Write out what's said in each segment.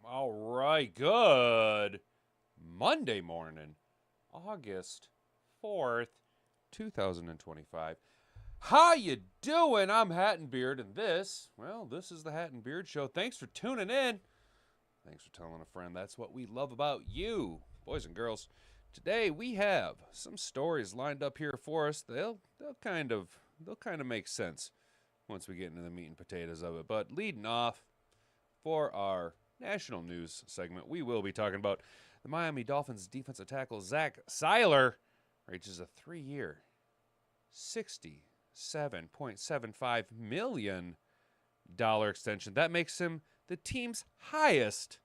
All right, good Monday morning, August 4th, 2025. How you doing? I'm Hat and Beard, and this is the Hat and Beard Show. Thanks for tuning in. Thanks for telling a friend. That's what we love about you, boys and girls. Today we have some stories lined up here for us. They'll kind of make sense once we get into the meat and potatoes of it. But leading off for our national news segment, we will be talking about the Miami Dolphins defensive tackle Zach Sieler reaches a 3-year, $67.75 million extension. That makes him the team's highest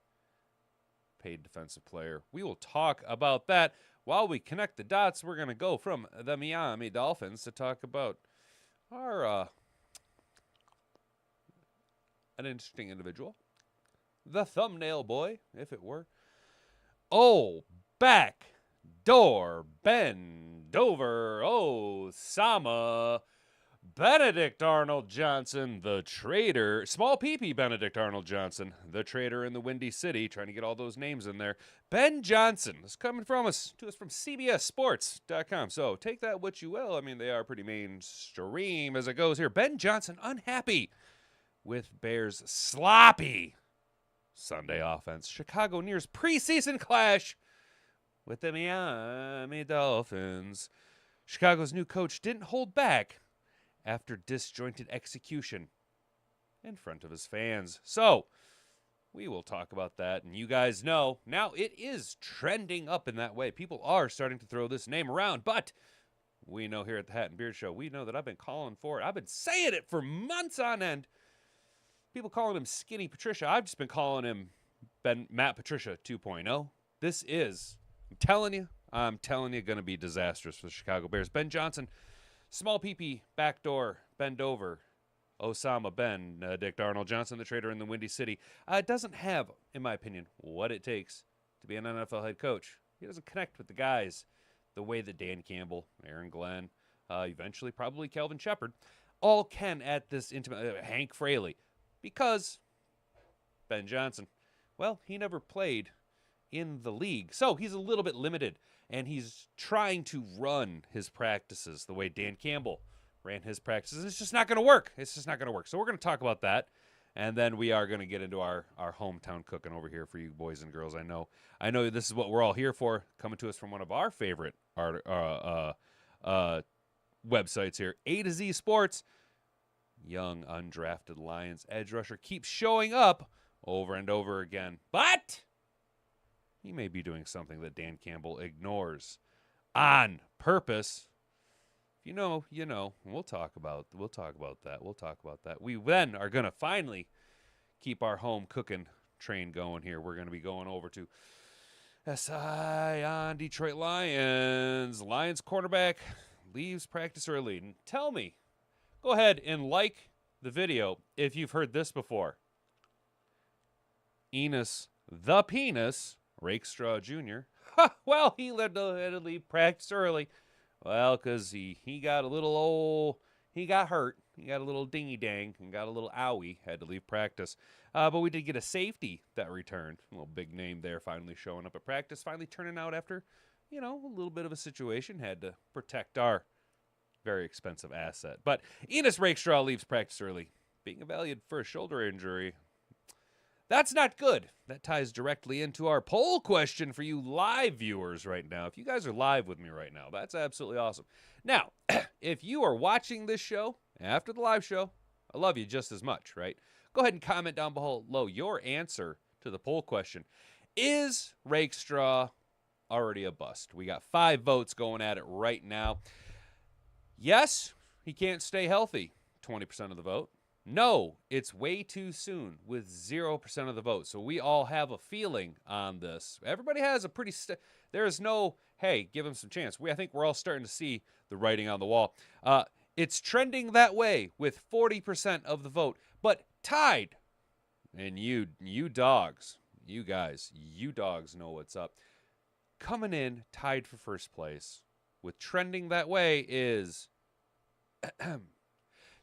paid defensive player. We will talk about that. While we connect the dots, we're going to go from the Miami Dolphins to talk about our an interesting individual. The thumbnail boy, if it were. Oh, back door, bend over, Osama Benedict Arnold Johnson, the traitor. Small PP Benedict Arnold Johnson, the traitor in the Windy City. Trying to get all those names in there. Ben Johnson is coming to us from CBSSports.com. So take that what you will. I mean, they are pretty mainstream as it goes here. Ben Johnson unhappy with Bears' sloppy Sunday offense. Chicago nears preseason clash with the Miami Dolphins. Chicago's new coach didn't hold back after disjointed execution in front of his fans. So, we will talk about that. And you guys know, now it is trending up in that way. People are starting to throw this name around. But we know here at the Hat and Beard Show, we know that I've been calling for it. I've been saying it for months on end. People calling him Skinny Patricia. I've just been calling him Matt Patricia 2.0. This is, I'm telling you, going to be disastrous for the Chicago Bears. Ben Johnson, small PP, backdoor, bend over, Osama Benedict Arnold Johnson, the traitor in the Windy City, doesn't have, in my opinion, what it takes to be an NFL head coach. He doesn't connect with the guys the way that Dan Campbell, Aaron Glenn, eventually probably Kelvin Shepard, all can at this intimate, Hank Fraley. Because Ben Johnson, well, he never played in the league. So he's a little bit limited. And he's trying to run his practices the way Dan Campbell ran his practices. It's just not going to work. It's just not going to work. So we're going to talk about that. And then we are going to get into our hometown cooking over here for you boys and girls. I know this is what we're all here for. Coming to us from one of our favorite websites here, A to Z Sports. Young undrafted Lions edge rusher keeps showing up over and over again, but he may be doing something that Dan Campbell ignores on purpose. You know. We'll talk about that. We then are going to finally keep our home cooking train going here. We're going to be going over to SI on Detroit Lions. Lions cornerback leaves practice early. And tell me, go ahead and like the video if you've heard this before. Enos the Penis Rakestraw Jr. Well, he had to leave practice early. Well, because he got a little he got hurt. He got a little dingy-dang and got a little owie. Had to leave practice. But we did get a safety that returned. A little big name there finally showing up at practice. Finally turning out after, a little bit of a situation. Had to protect our very expensive asset. But Enos Rakestraw leaves practice early, being evaluated for a shoulder injury. That's not good. That ties directly into our poll question for you live viewers right now. If you guys are live with me right now, that's absolutely awesome. Now, if you are watching this show after the live show, I love you just as much, right? Go ahead and comment down below your answer to the poll question. Is Rakestraw already a bust? We got 5 votes going at it right now. Yes, he can't stay healthy, 20% of the vote. No, it's way too soon with 0% of the vote. So we all have a feeling on this. Everybody has a pretty there is no, hey, give him some chance. I think we're all starting to see the writing on the wall. It's trending that way with 40% of the vote, but tied. And you dogs, you guys, you dogs know what's up. Coming in tied for first place with trending that way is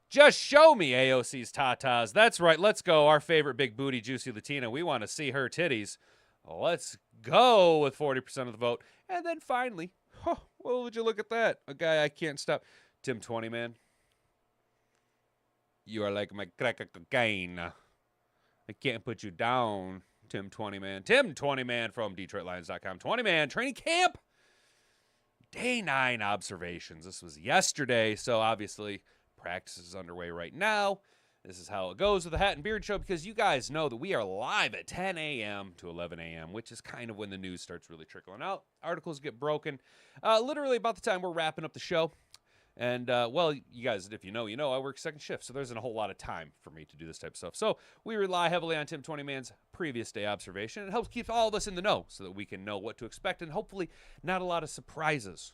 Just show me AOC's tatas. That's right. Let's go. Our favorite big booty, juicy Latina. We want to see her titties. Let's go with 40% of the vote. And then finally, well, would you look at that? A guy I can't stop. Tim 20 Man. You are like my crack of cocaine. I can't put you down, Tim 20 Man. Tim 20 Man from DetroitLions.com. 20 Man training camp. Day 9 observations. This was yesterday, so obviously practice is underway right now. This is how it goes with the Hat and Beard Show, because you guys know that we are live at 10 a.m. to 11 a.m., which is kind of when the news starts really trickling out. Articles get broken literally about the time we're wrapping up the show. And, well, you guys, if you know, I work second shift, so there isn't a whole lot of time for me to do this type of stuff. So we rely heavily on Tim 20 Man's previous day observation. It helps keep all of us in the know so that we can know what to expect and hopefully not a lot of surprises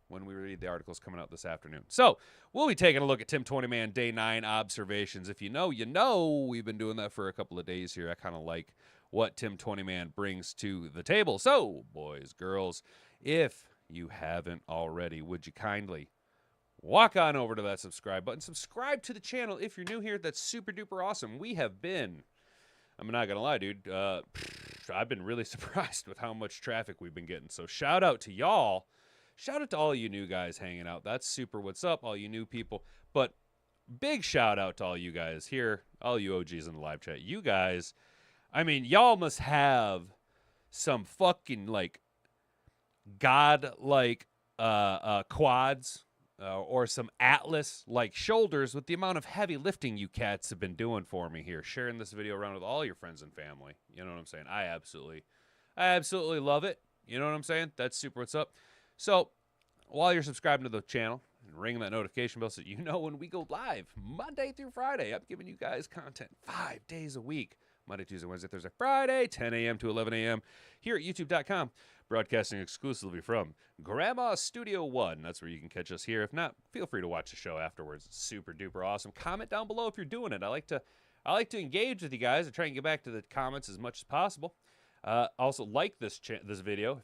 when we read the articles coming out this afternoon. So we'll be taking a look at Tim 20 Man Day 9 observations. If you know, you know. We've been doing that for a couple of days here. I kind of like what Tim 20 Man brings to the table. So, boys, girls, if you haven't already, would you kindly walk on over to that subscribe button. Subscribe to the channel if you're new here. That's super duper awesome. We have been, I'm not going to lie, dude, I've been really surprised with how much traffic we've been getting. So shout out to y'all. Shout out to all you new guys hanging out. That's super what's up, all you new people. But big shout out to all you guys here, all you OGs in the live chat. You guys, I mean, y'all must have some fucking, like, god-like quads or some Atlas-like shoulders with the amount of heavy lifting you cats have been doing for me here, sharing this video around with all your friends and family. You know what I'm saying? I absolutely love it. You know what I'm saying? That's super what's up. So, while you're subscribing to the channel and ringing that notification bell so you know when we go live, Monday through Friday, I'm giving you guys content 5 days a week. Monday, Tuesday, Wednesday, Thursday, Friday, 10 a.m. to 11 a.m. here at YouTube.com, broadcasting exclusively from Grandma's Studio One. That's where you can catch us here. If not, feel free to watch the show afterwards. It's super duper awesome. Comment down below if you're doing it. I like to engage with you guys. I try and get back to the comments as much as possible. Also, like this video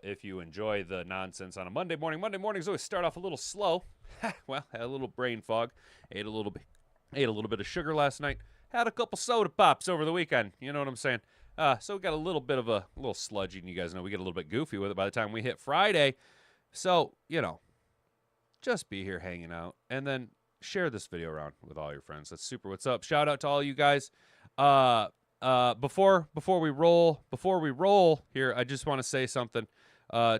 if you enjoy the nonsense on a Monday morning. Monday mornings always start off a little slow. Well, had a little brain fog. Ate a little bit of sugar last night. Had a couple soda pops over the weekend. You know what I'm saying? So we got a little bit of a little sludgy, and you guys know we get a little bit goofy with it by the time we hit Friday. So, you know, just be here hanging out, and then share this video around with all your friends. That's super what's up. Shout out to all you guys. Before we roll here, I just want to say something. I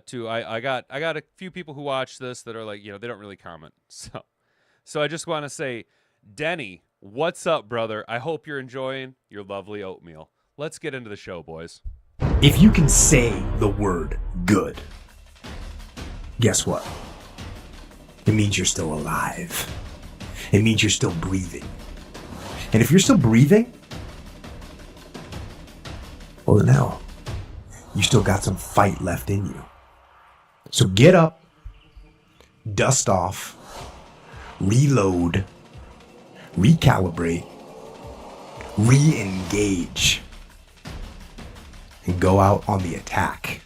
got a few people who watch this that are like, you know, they don't really comment. So I just want to say, Denny, what's up, brother? I hope you're enjoying your lovely oatmeal. Let's get into the show, boys. If you can say the word good, guess what? It means you're still alive. It means you're still breathing. And if you're still breathing, well, then hell, you still got some fight left in you. So get up, dust off, reload, recalibrate, re-engage, and go out on the attack.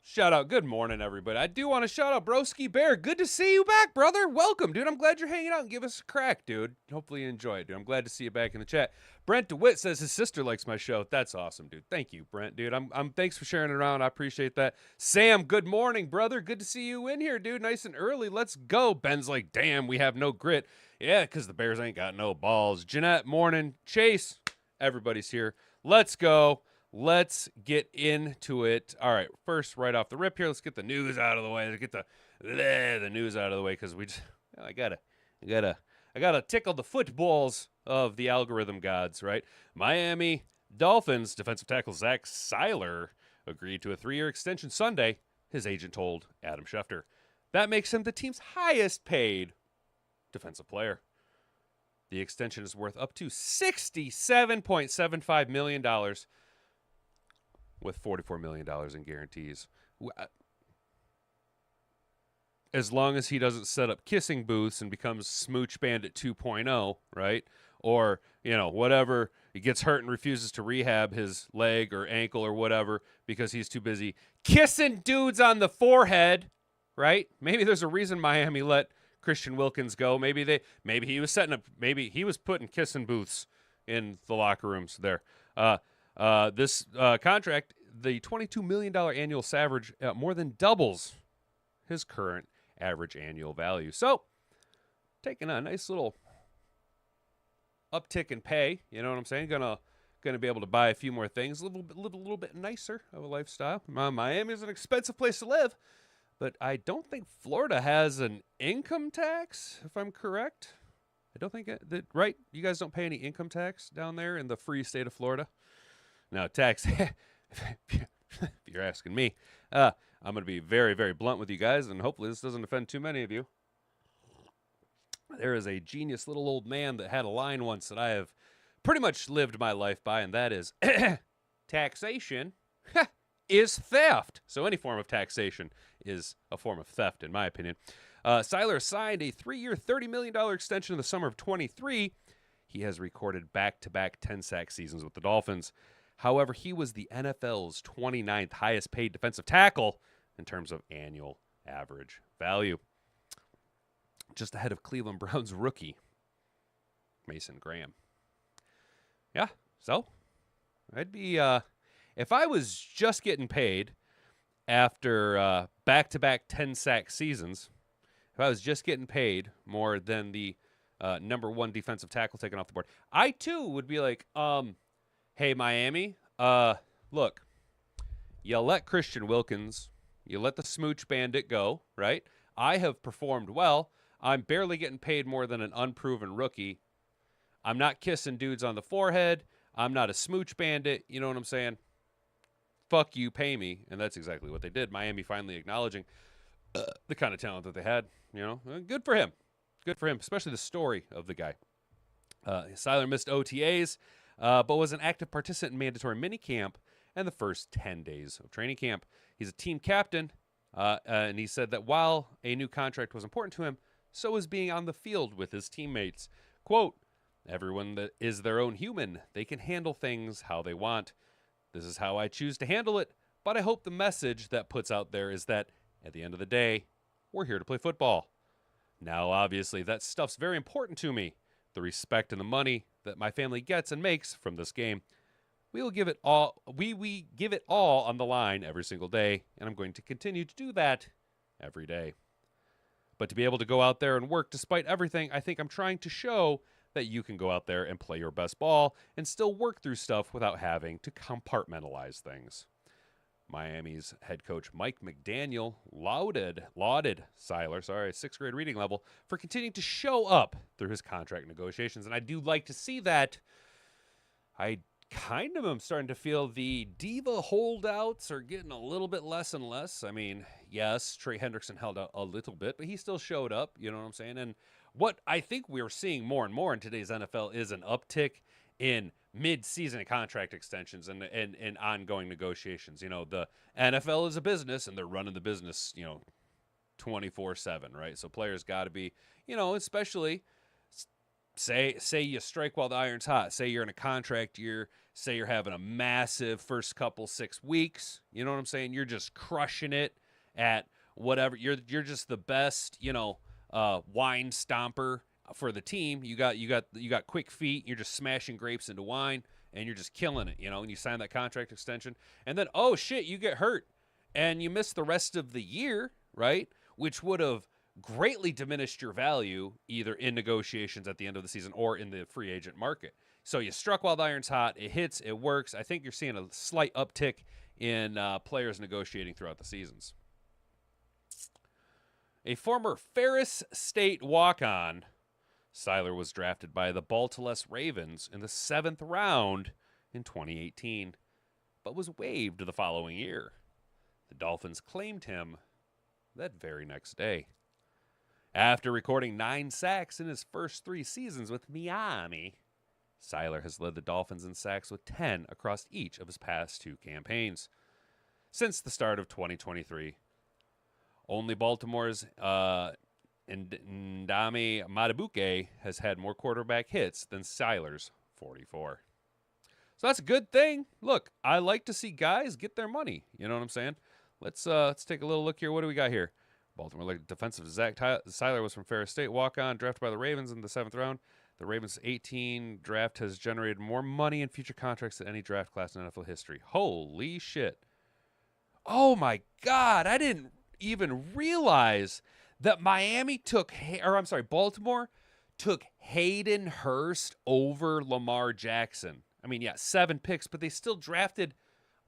Shout out. Good morning, everybody. I do want to shout out Broski Bear. Good to see you back, brother. Welcome, dude. I'm glad you're hanging out and give us a crack, dude. Hopefully you enjoy it, dude. I'm glad to see you back in the chat. Brent DeWitt says his sister likes my show. That's awesome, dude. Thank you, Brent, dude. Thanks for sharing it around. I appreciate that. Sam, good morning, brother. Good to see you in here, dude. Nice and early. Let's go. Ben's like, damn, we have no grit. Yeah, because the Bears ain't got no balls. Jeanette, morning. Chase, everybody's here. Let's go. Let's get into it. All right, first, right off the rip here, let's get the news out of the way. Let's get the news out of the way because I gotta tickle the footballs of the algorithm gods, right? Miami Dolphins defensive tackle Zach Sieler agreed to a 3-year extension Sunday. His agent told Adam Schefter that makes him the team's highest paid defensive player. The extension is worth up to $67.75 million. With $44 million in guarantees. As long as he doesn't set up kissing booths and becomes Smooch Bandit 2.0, right? Or, you know, whatever He gets hurt and refuses to rehab his leg or ankle or whatever because he's too busy kissing dudes on the forehead, right? Maybe there's a reason Miami let Christian Wilkins go. Maybe he was setting up, maybe he was putting kissing booths in the locker rooms there. This contract, the $22 million annual average, more than doubles his current average annual value. So, taking a nice little uptick in pay, you know what I'm saying? Gonna be able to buy a few more things, live a little bit nicer of a lifestyle. Miami is an expensive place to live, but I don't think Florida has an income tax, if I'm correct. I don't think that, right? You guys don't pay any income tax down there in the free state of Florida. Now, tax, if you're asking me, I'm going to be very, very blunt with you guys, and hopefully this doesn't offend too many of you. There is a genius little old man that had a line once that I have pretty much lived my life by, and that is taxation is theft. So any form of taxation is a form of theft, in my opinion. Sieler signed a 3-year, $30 million extension in the summer of 23. He has recorded back-to-back 10-sack seasons with the Dolphins. However, he was the NFL's 29th highest paid defensive tackle in terms of annual average value. Just ahead of Cleveland Browns rookie, Mason Graham. Yeah, so I'd be, if I was just getting paid after back-to-back 10-sack seasons, if I was just getting paid more than the number one defensive tackle taken off the board, I too would be like, hey, Miami, look, you let Christian Wilkins, you let the smooch bandit go, right? I have performed well. I'm barely getting paid more than an unproven rookie. I'm not kissing dudes on the forehead. I'm not a smooch bandit. You know what I'm saying? Fuck you, pay me. And that's exactly what they did. Miami finally acknowledging the kind of talent that they had. You know, good for him. Good for him, especially the story of the guy. Sieler missed OTAs, but was an active participant in mandatory minicamp and the first 10 days of training camp. He's a team captain, and he said that while a new contract was important to him, so is being on the field with his teammates. Quote, everyone that is their own human. They can handle things how they want. This is how I choose to handle it, but I hope the message that puts out there is that at the end of the day, we're here to play football. Now, obviously, that stuff's very important to me. The respect and the money that my family gets and makes from this game. We will give it all. We give it all on the line every single day, and I'm going to continue to do that every day. But to be able to go out there and work despite everything, I think I'm trying to show that you can go out there and play your best ball and still work through stuff without having to compartmentalize things. Miami's head coach Mike McDaniel lauded Sieler, sixth grade reading level, for continuing to show up through his contract negotiations. And I do like to see that. I kind of am starting to feel the diva holdouts are getting a little bit less and less. I mean, yes, Trey Hendrickson held out a little bit, but he still showed up, you know what I'm saying? And what I think we're seeing more and more in today's NFL is an uptick in mid-season contract extensions and ongoing negotiations. You know, the NFL is a business, and they're running the business, 24/7, right? So players got to be, especially say you strike while the iron's hot. Say you're in a contract year. Say you're having a massive first couple 6 weeks. You know what I'm saying? You're just crushing it at whatever. You're just the best, wine stomper for the team. You got quick feet. You're just smashing grapes into wine, and you're just killing it, and you sign that contract extension. And then, oh, shit, you get hurt, and you miss the rest of the year, right, which would have greatly diminished your value either in negotiations at the end of the season or in the free agent market. So you struck while the iron's hot. It hits. It works. I think you're seeing a slight uptick in players negotiating throughout the seasons. A former Ferris State walk-on, Sieler was drafted by the Baltimore Ravens in the 7th round in 2018, but was waived the following year. The Dolphins claimed him that very next day. After recording 9 sacks in his first 3 seasons with Miami, Sieler has led the Dolphins in sacks with 10 across each of his past 2 campaigns. Since the start of 2023, only Baltimore's Ndame Matabuke has had more quarterback hits than Sieler's 44. So that's a good thing. Look, I like to see guys get their money. You know what I'm saying? Let's take a little look here. What do we got here? Baltimore like defensive Zach Sieler was from Ferris State, walk on, drafted by the Ravens in the 7th round. The Ravens' 18 draft has generated more money in future contracts than any draft class in NFL history. Holy shit. Oh my God. I didn't even realize that Baltimore took Hayden Hurst over Lamar Jackson. I mean, yeah, 7 picks, but they still drafted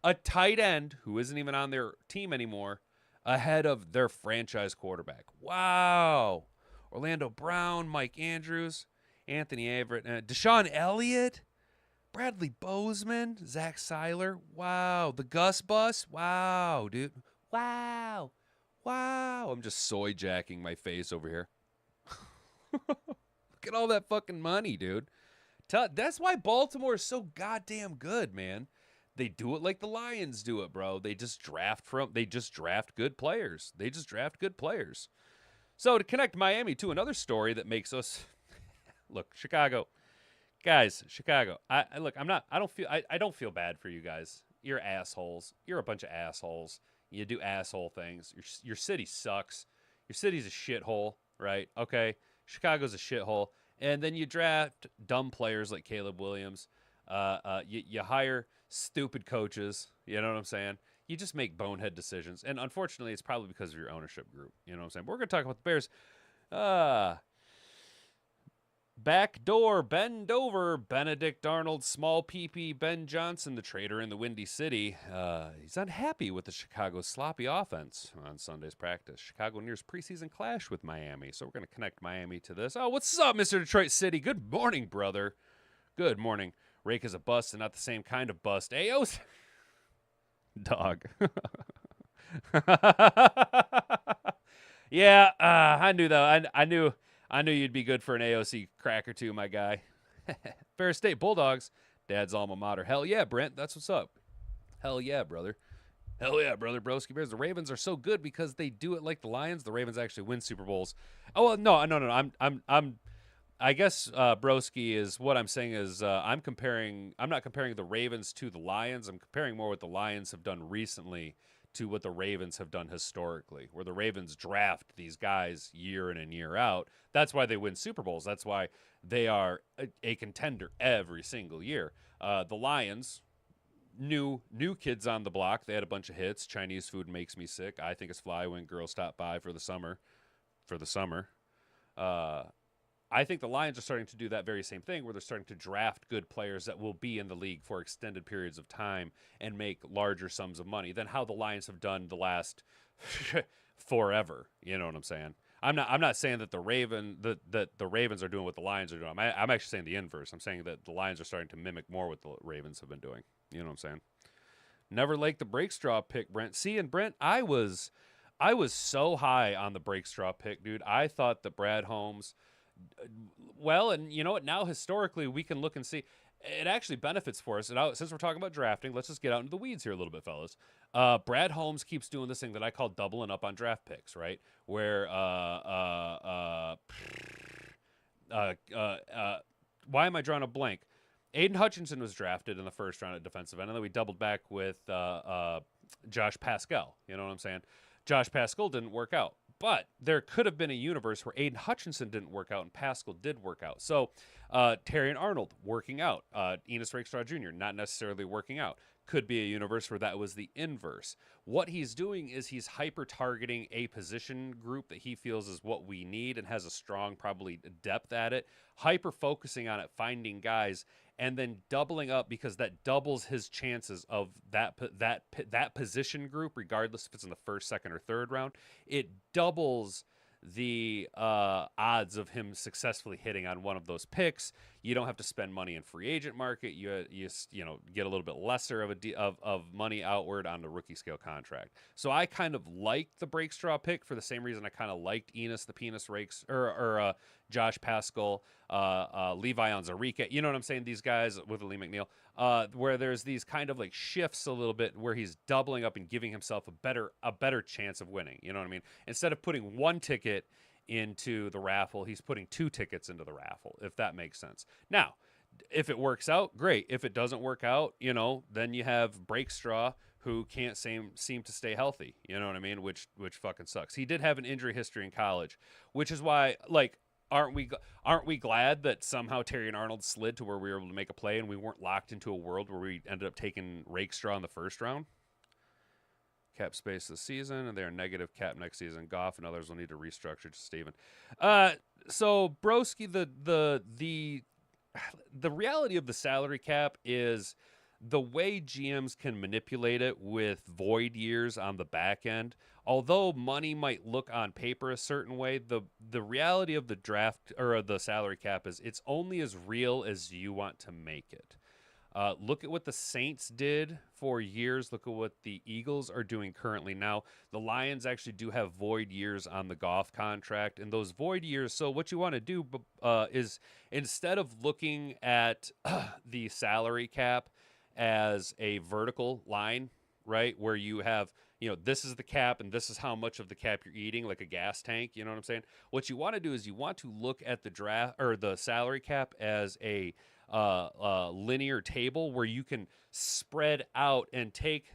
a tight end who isn't even on their team anymore ahead of their franchise quarterback. Wow. Orlando Brown, Mike Andrews, Anthony Averett, Deshaun Elliott, Bradley Bozeman, Zach Sieler. Wow. The Gus Bus. Wow, dude. Wow. Wow. I'm just soy jacking my face over here. Look at all that fucking money, dude. That's why Baltimore is so goddamn good, man. They do it like the Lions do it, bro. They just draft good players. So to connect Miami to another story that makes us look, Chicago. Guys, Chicago. I don't feel bad for you guys. You're assholes. You're a bunch of assholes. You do asshole things. Your city sucks. Your city's a shithole, right? Okay. Chicago's a shithole. And then you draft dumb players like Caleb Williams. You hire stupid coaches. You know what I'm saying? You just make bonehead decisions. And unfortunately, it's probably because of your ownership group. You know what I'm saying? But we're going to talk about the Bears. Backdoor, bend over, Benedict Arnold, small PP, Ben Johnson, the trader in the Windy City. He's unhappy with the Chicago's sloppy offense on Sunday's practice. Chicago nears preseason clash with Miami, so we're going to connect Miami to this. Oh, what's up, Mr. Detroit City? Good morning, brother. Good morning. Rake is a bust and not the same kind of bust. Ayo's dog. Yeah, I knew that. I knew you'd be good for an AOC crack or two, my guy. Ferris State Bulldogs, Dad's alma mater. Hell yeah, Brent. That's what's up. Hell yeah, brother. Hell yeah, brother. Broski Bears. The Ravens are so good because they do it like the Lions. The Ravens actually win Super Bowls. Oh well, no. I guess Broski is what I'm saying is I'm not comparing the Ravens to the Lions. I'm comparing more what the Lions have done recently to what the Ravens have done historically, where the Ravens draft these guys year in and year out. That's why they win Super Bowls. That's why they are a contender every single year. The Lions, new kids on the block. They had a bunch of hits. Chinese food makes me sick. I think it's fly when girls stop by for the summer. I think the Lions are starting to do that very same thing where they're starting to draft good players that will be in the league for extended periods of time and make larger sums of money than how the Lions have done the last forever. You know what I'm saying? I'm not saying that the Ravens are doing what the Lions are doing. I'm actually saying the inverse. I'm saying that the Lions are starting to mimic more what the Ravens have been doing. You know what I'm saying? Never liked the break straw pick, Brent. See, and Brent, I was so high on the break straw pick, dude. I thought that Brad Holmes. Well, and you know what? Now, historically, we can look and see. It actually benefits for us. And since we're talking about drafting, let's just get out into the weeds here a little bit, fellas. Brad Holmes keeps doing this thing that I call doubling up on draft picks, right? Where, why am I drawing a blank? Aiden Hutchinson was drafted in the first round at defensive end, and then we doubled back with Josh Pascal. You know what I'm saying? Josh Pascal didn't work out. But there could have been a universe where Aiden Hutchinson didn't work out and Pascal did work out. So Terry and Arnold working out. Enos Rakestraw Jr. not necessarily working out. Could be a universe where that was the inverse. What he's doing is he's hyper-targeting a position group that he feels is what we need and has a strong, probably, depth at it. Hyper-focusing on it, finding guys, and then doubling up because that doubles his chances of that position group, regardless if it's in the first, second, or third round. It doubles the odds of him successfully hitting on one of those picks. You don't have to spend money in free agent market. You get a little bit lesser of money outward on the rookie scale contract. So I kind of liked the break straw pick for the same reason I kind of liked Enos the Penis Rakes or Josh Pascal, Levi Onwuzurike. You know what I'm saying? These guys with Lee McNeil, where there's these kind of like shifts a little bit where he's doubling up and giving himself a better chance of winning. You know what I mean? Instead of putting one ticket into the raffle, he's putting 2 tickets into the raffle, if that makes sense. Now, If it works out, great. If it doesn't work out, then you have Breakstraw, who can't seem to stay healthy. You know what I mean? Which fucking sucks. He did have an injury history in college, which is why, like, aren't we glad that somehow Terry and Arnold slid to where we were able to make a play and we weren't locked into a world where we ended up taking Rakestraw in the first round? Cap space this season, and they're negative cap next season. Goff and others will need to restructure. To Steven. So Broski, the reality of the salary cap is the way GMs can manipulate it with void years on the back end. Although money might look on paper a certain way, the reality of the draft or the salary cap is it's only as real as you want to make it. Look at what the Saints did for years. Look at what the Eagles are doing currently now. The Lions actually do have void years on the Goff contract, and those void years. So what you want to do is, instead of looking at the salary cap as a vertical line, right, where you have, this is the cap and this is how much of the cap you're eating, like a gas tank. You know what I'm saying? What you want to do is you want to look at the draft or the salary cap as a linear table where you can spread out and take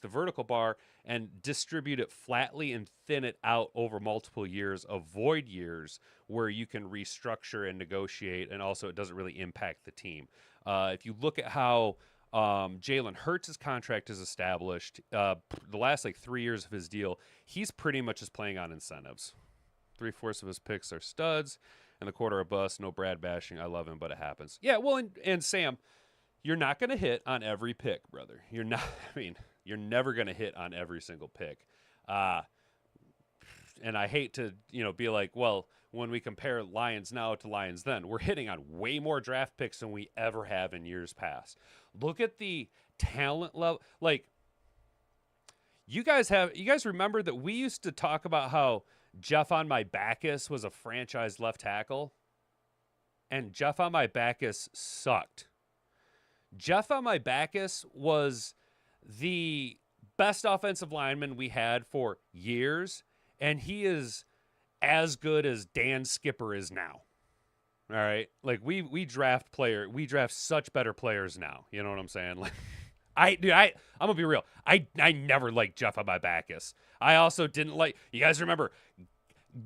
the vertical bar and distribute it flatly and thin it out over multiple years of void years where you can restructure and negotiate, and also it doesn't really impact the team. If you look at how Jalen Hurts' contract is established, the last 3 years of his deal, he's pretty much just playing on incentives. 3/4 of his picks are studs, and the quarter a bust. No Brad bashing. I love him, but it happens. Yeah, well, and Sam, you're not going to hit on every pick, brother. You're not. I mean, you're never going to hit on every single pick. And I hate to, be like, well, when we compare Lions now to Lions then, we're hitting on way more draft picks than we ever have in years past. Look at the talent level. Like, you guys remember that we used to talk about how Jeff on my Backus was a franchise left tackle, and Jeff on my Backus sucked. Jeff on my Backus was the best offensive lineman we had for years, and he is as good as Dan Skipper is now. All right, like we draft such better players now. You know what I'm saying? Like, I'm gonna be real. I never liked Jeff on my Backus. I also didn't like. You guys remember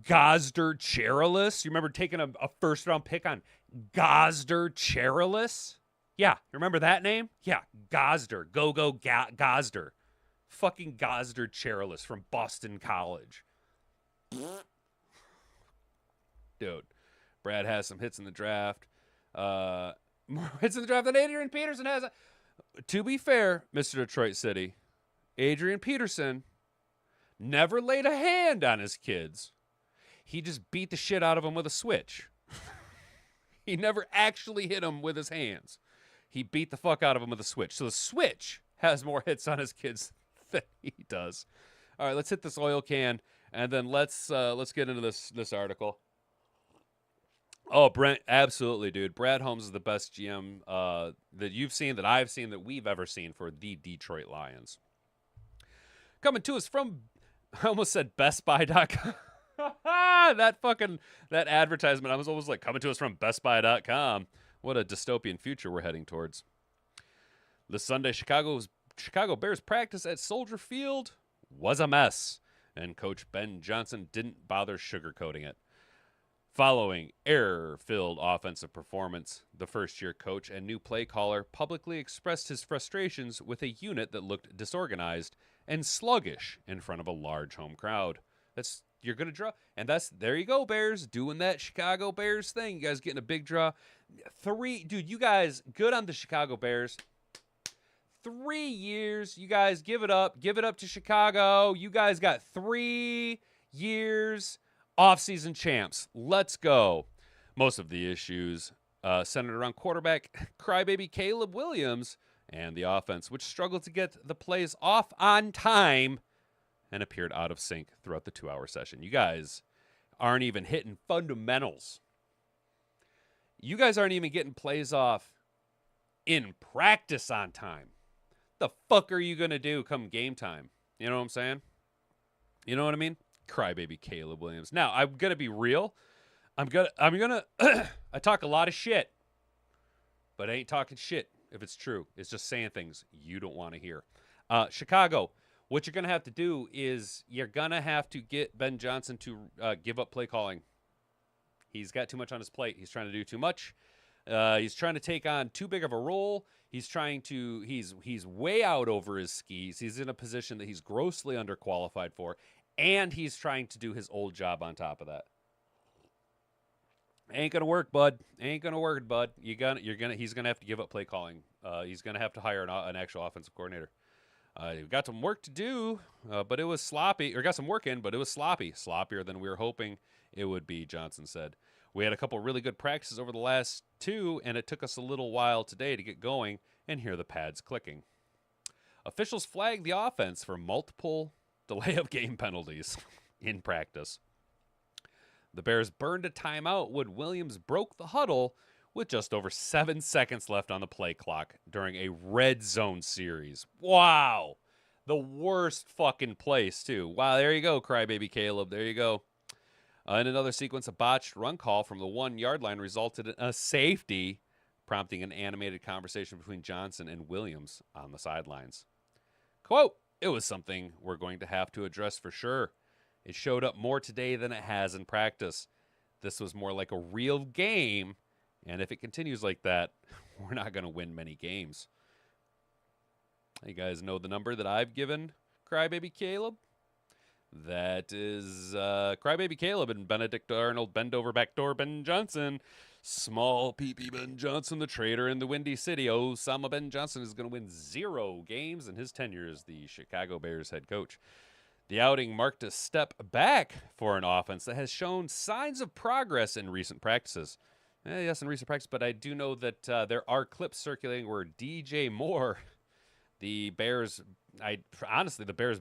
Gosder Cherilus? You remember taking a first round pick on Gosder Cherilus? Yeah, remember that name? Yeah, Gosder. Go Gosder. Fucking Gosder Cherilus from Boston College. Dude, Brad has some hits in the draft. More hits in the draft than Adrian Peterson has. To be fair, Mr. Detroit City, Adrian Peterson never laid a hand on his kids. He just beat the shit out of them with a switch. He never actually hit them with his hands. He beat the fuck out of them with a switch. So the switch has more hits on his kids than he does. All right, let's hit this oil can, and then let's get into this article. Oh, Brent, absolutely, dude. Brad Holmes is the best GM that you've seen, that I've seen, that we've ever seen for the Detroit Lions. Coming to us from, I almost said BestBuy.com. that advertisement, I was almost like, coming to us from BestBuy.com. What a dystopian future we're heading towards. This Sunday, Chicago Bears practice at Soldier Field was a mess, and Coach Ben Johnson didn't bother sugarcoating it. Following error-filled offensive performance, the first-year coach and new play caller publicly expressed his frustrations with a unit that looked disorganized and sluggish in front of a large home crowd. You're going to draw. And there you go, Bears, doing that Chicago Bears thing. You guys getting a big draw. Dude, you guys, good on the Chicago Bears. 3 years, you guys, give it up. Give it up to Chicago. You guys got 3 years off-season champs. Let's go. Most of the issues centered around quarterback crybaby Caleb Williams and the offense, which struggled to get the plays off on time and appeared out of sync throughout the 2-hour session. You guys aren't even hitting fundamentals. You guys aren't even getting plays off in practice on time. The fuck are you going to do come game time? You know what I'm saying? You know what I mean? Crybaby Caleb Williams. Now, I'm going to be real. I'm gonna I talk a lot of shit, but I ain't talking shit if it's true. It's just saying things you don't want to hear. Chicago, what you're going to have to do is you're going to have to get Ben Johnson to give up play calling. He's got too much on his plate. He's trying to do too much. He's trying to take on too big of a role. He's way out over his skis. He's in a position that he's grossly underqualified for, and he's trying to do his old job on top of that. Ain't gonna work, bud. Ain't gonna work, bud. He's gonna have to give up play calling. He's gonna have to hire an actual offensive coordinator. We've got some work to do, but it was sloppy. Or got some work in, but it was sloppy. Sloppier than we were hoping it would be, Johnson said. We had a couple really good practices over the last 2, and it took us a little while today to get going and hear the pads clicking. Officials flagged the offense for multiple delay of game penalties in practice. The Bears burned a timeout when Williams broke the huddle with just over 7 seconds left on the play clock during a red zone series. Wow. The worst fucking place, too. Wow, there you go, crybaby Caleb. There you go. In another sequence, a botched run call from the 1-yard line resulted in a safety, prompting an animated conversation between Johnson and Williams on the sidelines. Quote, "It was something we're going to have to address for sure. It showed up more today than it has in practice. This was more like a real game, and if it continues like that, we're not going to win many games." You guys know the number that I've given Crybaby Caleb? That is Crybaby Caleb and Benedict Arnold, bend over backdoor Ben Johnson. Small PP Ben Johnson, the traitor in the Windy City. Osama Ben Johnson is going to win 0 games in his tenure as the Chicago Bears head coach. The outing marked a step back for an offense that has shown signs of progress in recent practices. Yes, in recent practice, but I do know that there are clips circulating where DJ Moore, the Bears'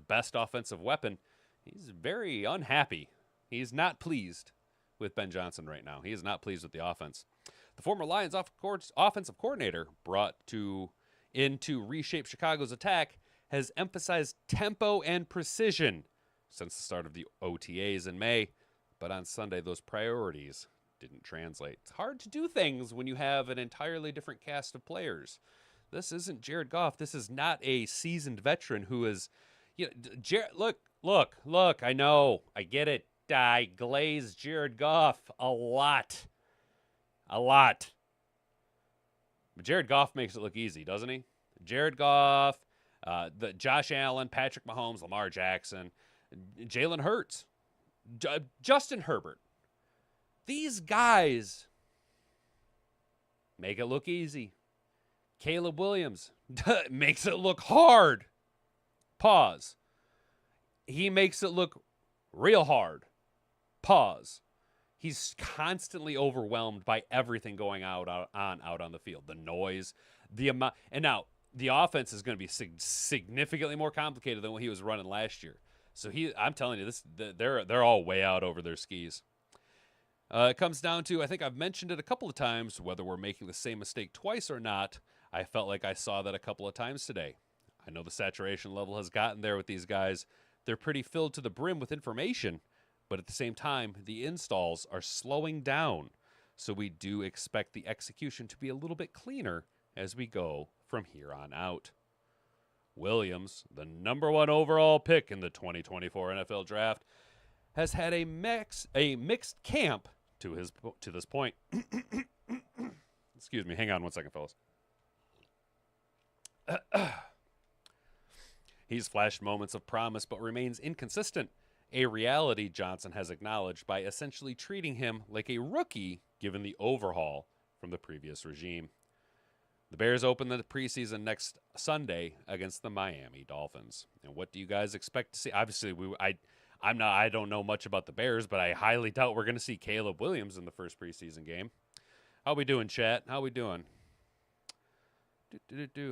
best offensive weapon, he's very unhappy. He's not pleased with Ben Johnson right now. He is not pleased with the offense. The former Lions offensive coordinator brought in to reshape Chicago's attack has emphasized tempo and precision since the start of the OTAs in May. But on Sunday, those priorities didn't translate. It's hard to do things when you have an entirely different cast of players. This isn't Jared Goff. This is not a seasoned veteran who is, look, I know, I get it. I glaze Jared Goff a lot. But Jared Goff makes it look easy, doesn't he? Jared Goff, the Josh Allen, Patrick Mahomes, Lamar Jackson, Jalen Hurts, Justin Herbert. These guys make it look easy. Caleb Williams makes it look hard. Pause. He makes it look real hard. Pause. He's constantly overwhelmed by everything going out on the field. The noise, the amount, and now the offense is going to be significantly more complicated than what he was running last year. So I'm telling you, they're all way out over their skis. It comes down to, I think I've mentioned it a couple of times, whether we're making the same mistake twice or not. I felt like I saw that a couple of times today. I know the saturation level has gotten there with these guys. They're pretty filled to the brim with information, but at the same time, the installs are slowing down. So we do expect the execution to be a little bit cleaner as we go from here on out. Williams, the number 1 overall pick in the 2024 NFL Draft, has had a mixed camp to this point. Excuse me. Hang on one second, fellas. He's flashed moments of promise but remains inconsistent, a reality Johnson has acknowledged by essentially treating him like a rookie given the overhaul from the previous regime. The Bears open the preseason next Sunday against the Miami Dolphins. And what do you guys expect to see? Obviously, I don't know much about the Bears, but I highly doubt we're going to see Caleb Williams in the first preseason game. How we doing, chat? How we doing?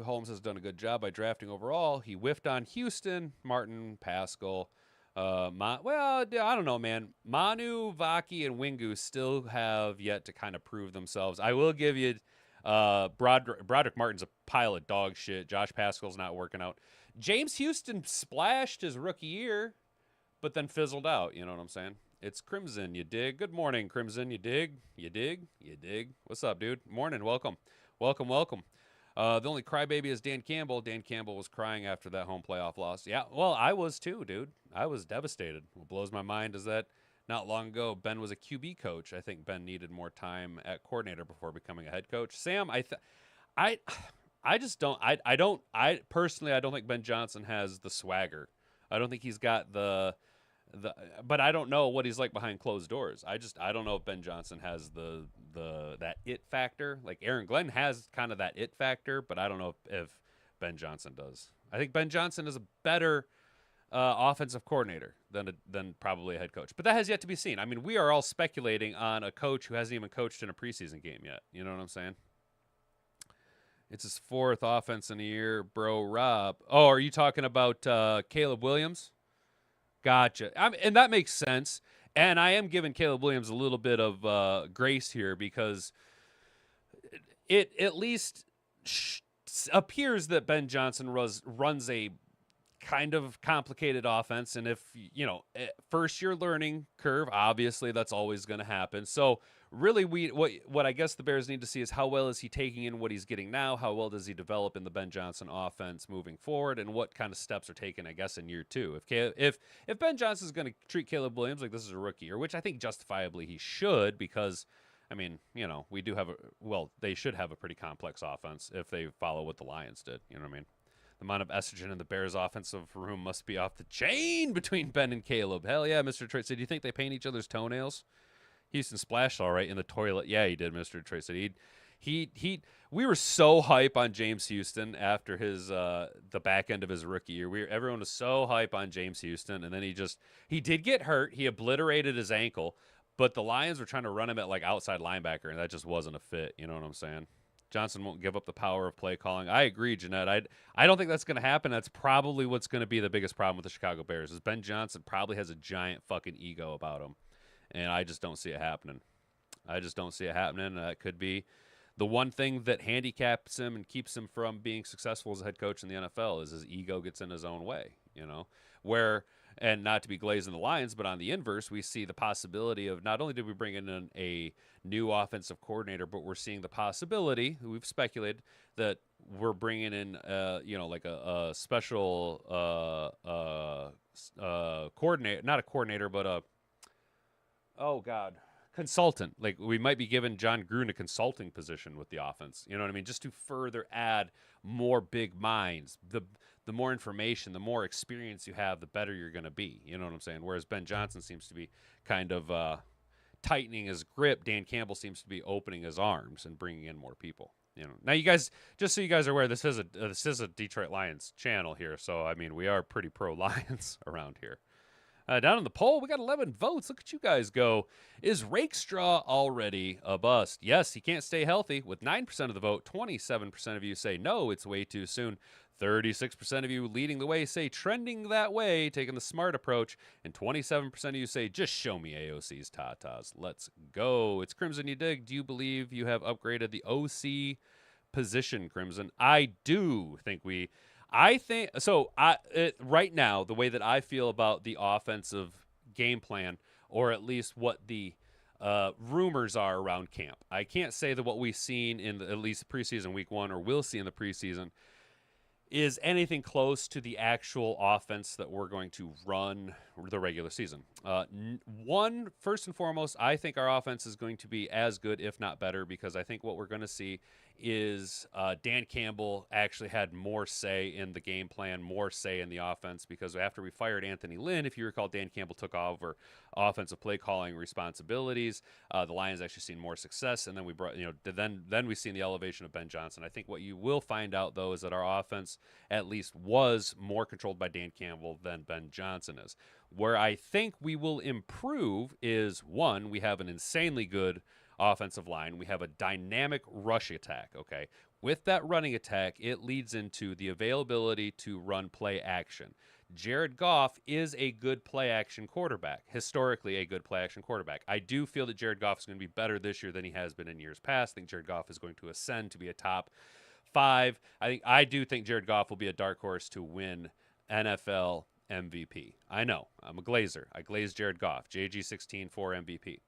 Holmes has done a good job by drafting overall. He whiffed on Houston, Martin, Pascal. I don't know, man. Manu, Vaki, and Wingu still have yet to kind of prove themselves. I will give you Broderick Martin's a pile of dog shit. Josh Pascal's not working out. James Houston splashed his rookie year, but then fizzled out. You know what I'm saying? It's Crimson, you dig? Good morning, Crimson, you dig? You dig? You dig? What's up, dude? Morning, welcome. Welcome, welcome. The only crybaby is Dan Campbell. Dan Campbell was crying after that home playoff loss. Yeah, well, I was too, dude. I was devastated. What blows my mind is that not long ago, Ben was a QB coach. I think Ben needed more time at coordinator before becoming a head coach. Sam, I, I just don't. I don't. I personally, I don't think Ben Johnson has the swagger. I don't think he's got the but I don't know what he's like behind closed doors. I don't know if Ben Johnson has the that it factor. Like Aaron Glenn has kind of that it factor, but I don't know if Ben Johnson does. I think Ben Johnson is a better offensive coordinator than probably a head coach. But that has yet to be seen. I mean, we are all speculating on a coach who hasn't even coached in a preseason game yet. You know what I'm saying? It's his fourth offense in a year, bro. Rob. Oh, are you talking about Caleb Williams? Gotcha. And that makes sense. And I am giving Caleb Williams a little bit of grace here because it at least appears that Ben Johnson runs a kind of complicated offense. And if, first year learning curve, obviously that's always going to happen. So really what I guess the Bears need to see is how well is he taking in what he's getting now? How well does he develop in the Ben Johnson offense moving forward? And what kind of steps are taken, I guess, in year two? If Ben Johnson is going to treat Caleb Williams like this is a rookie year, which I think justifiably he should, because I mean, we do have they should have a pretty complex offense if they follow what the Lions did. You know what I mean? The amount of estrogen in the Bears' offensive room must be off the chain between Ben and Caleb. Hell yeah, Mr. Detroit said, do you think they paint each other's toenails? Houston splashed all right in the toilet. Yeah, he did, Mr. Detroit said. We were so hype on James Houston after his the back end of his rookie year. Everyone was so hype on James Houston, and then he did get hurt. He obliterated his ankle, but the Lions were trying to run him at like outside linebacker, and that just wasn't a fit. You know what I'm saying? Johnson won't give up the power of play calling. I agree, Jeanette. I don't think that's going to happen. That's probably what's going to be the biggest problem with the Chicago Bears is Ben Johnson probably has a giant fucking ego about him, and I just don't see it happening. That could be the one thing that handicaps him and keeps him from being successful as a head coach in the NFL is his ego gets in his own way, and not to be glazing the Lions, but on the inverse, we see the possibility of not only did we bring in a new offensive coordinator, but we're seeing the possibility, we've speculated, that we're bringing in, like a special coordinator, not a coordinator, but consultant. Like we might be giving John Gruden a consulting position with the offense. You know what I mean? Just to further add more big minds. The more information, the more experience you have, the better you're going to be. You know what I'm saying? Whereas Ben Johnson seems to be kind of tightening his grip. Dan Campbell seems to be opening his arms and bringing in more people. Now you guys, just so you guys are aware, this is a Detroit Lions channel here. So I mean, we are pretty pro Lions around here. Down in the poll, we got 11 votes. Look at you guys go. Is Rakestraw already a bust? Yes, he can't stay healthy. With 9% of the vote, 27% of you say no, it's way too soon. 36% of you leading the way say trending that way, taking the smart approach. And 27% of you say just show me AOC's tatas. Let's go. It's Crimson You Dig. Do you believe you have upgraded the OC position, Crimson? I do think right now, the way that I feel about the offensive game plan, or at least what the rumors are around camp, I can't say that what we've seen in at least preseason week one or will see in the preseason is anything close to the actual offense that we're going to run the regular season. First and foremost, I think our offense is going to be as good, if not better, because I think what we're going to see is Dan Campbell actually had more say in the game plan, more say in the offense, because after we fired Anthony Lynn, if you recall, Dan Campbell took over offensive play calling responsibilities. The Lions actually seen more success, and then we brought, then we've seen the elevation of Ben Johnson. I think what you will find out, though, is that our offense at least was more controlled by Dan Campbell than Ben Johnson is. Where I think we will improve is, one, we have an insanely good offensive line. We have a dynamic rush attack, okay? With that running attack, it leads into the availability to run play action. Jared Goff is a good play action quarterback, historically a good play action quarterback. I do feel that Jared Goff is going to be better this year than he has been in years past. I think Jared Goff is going to ascend to be a top 5. I do think Jared Goff will be a dark horse to win NFL MVP. I know. I'm a glazer. I glaze Jared Goff. JG16 for MVP.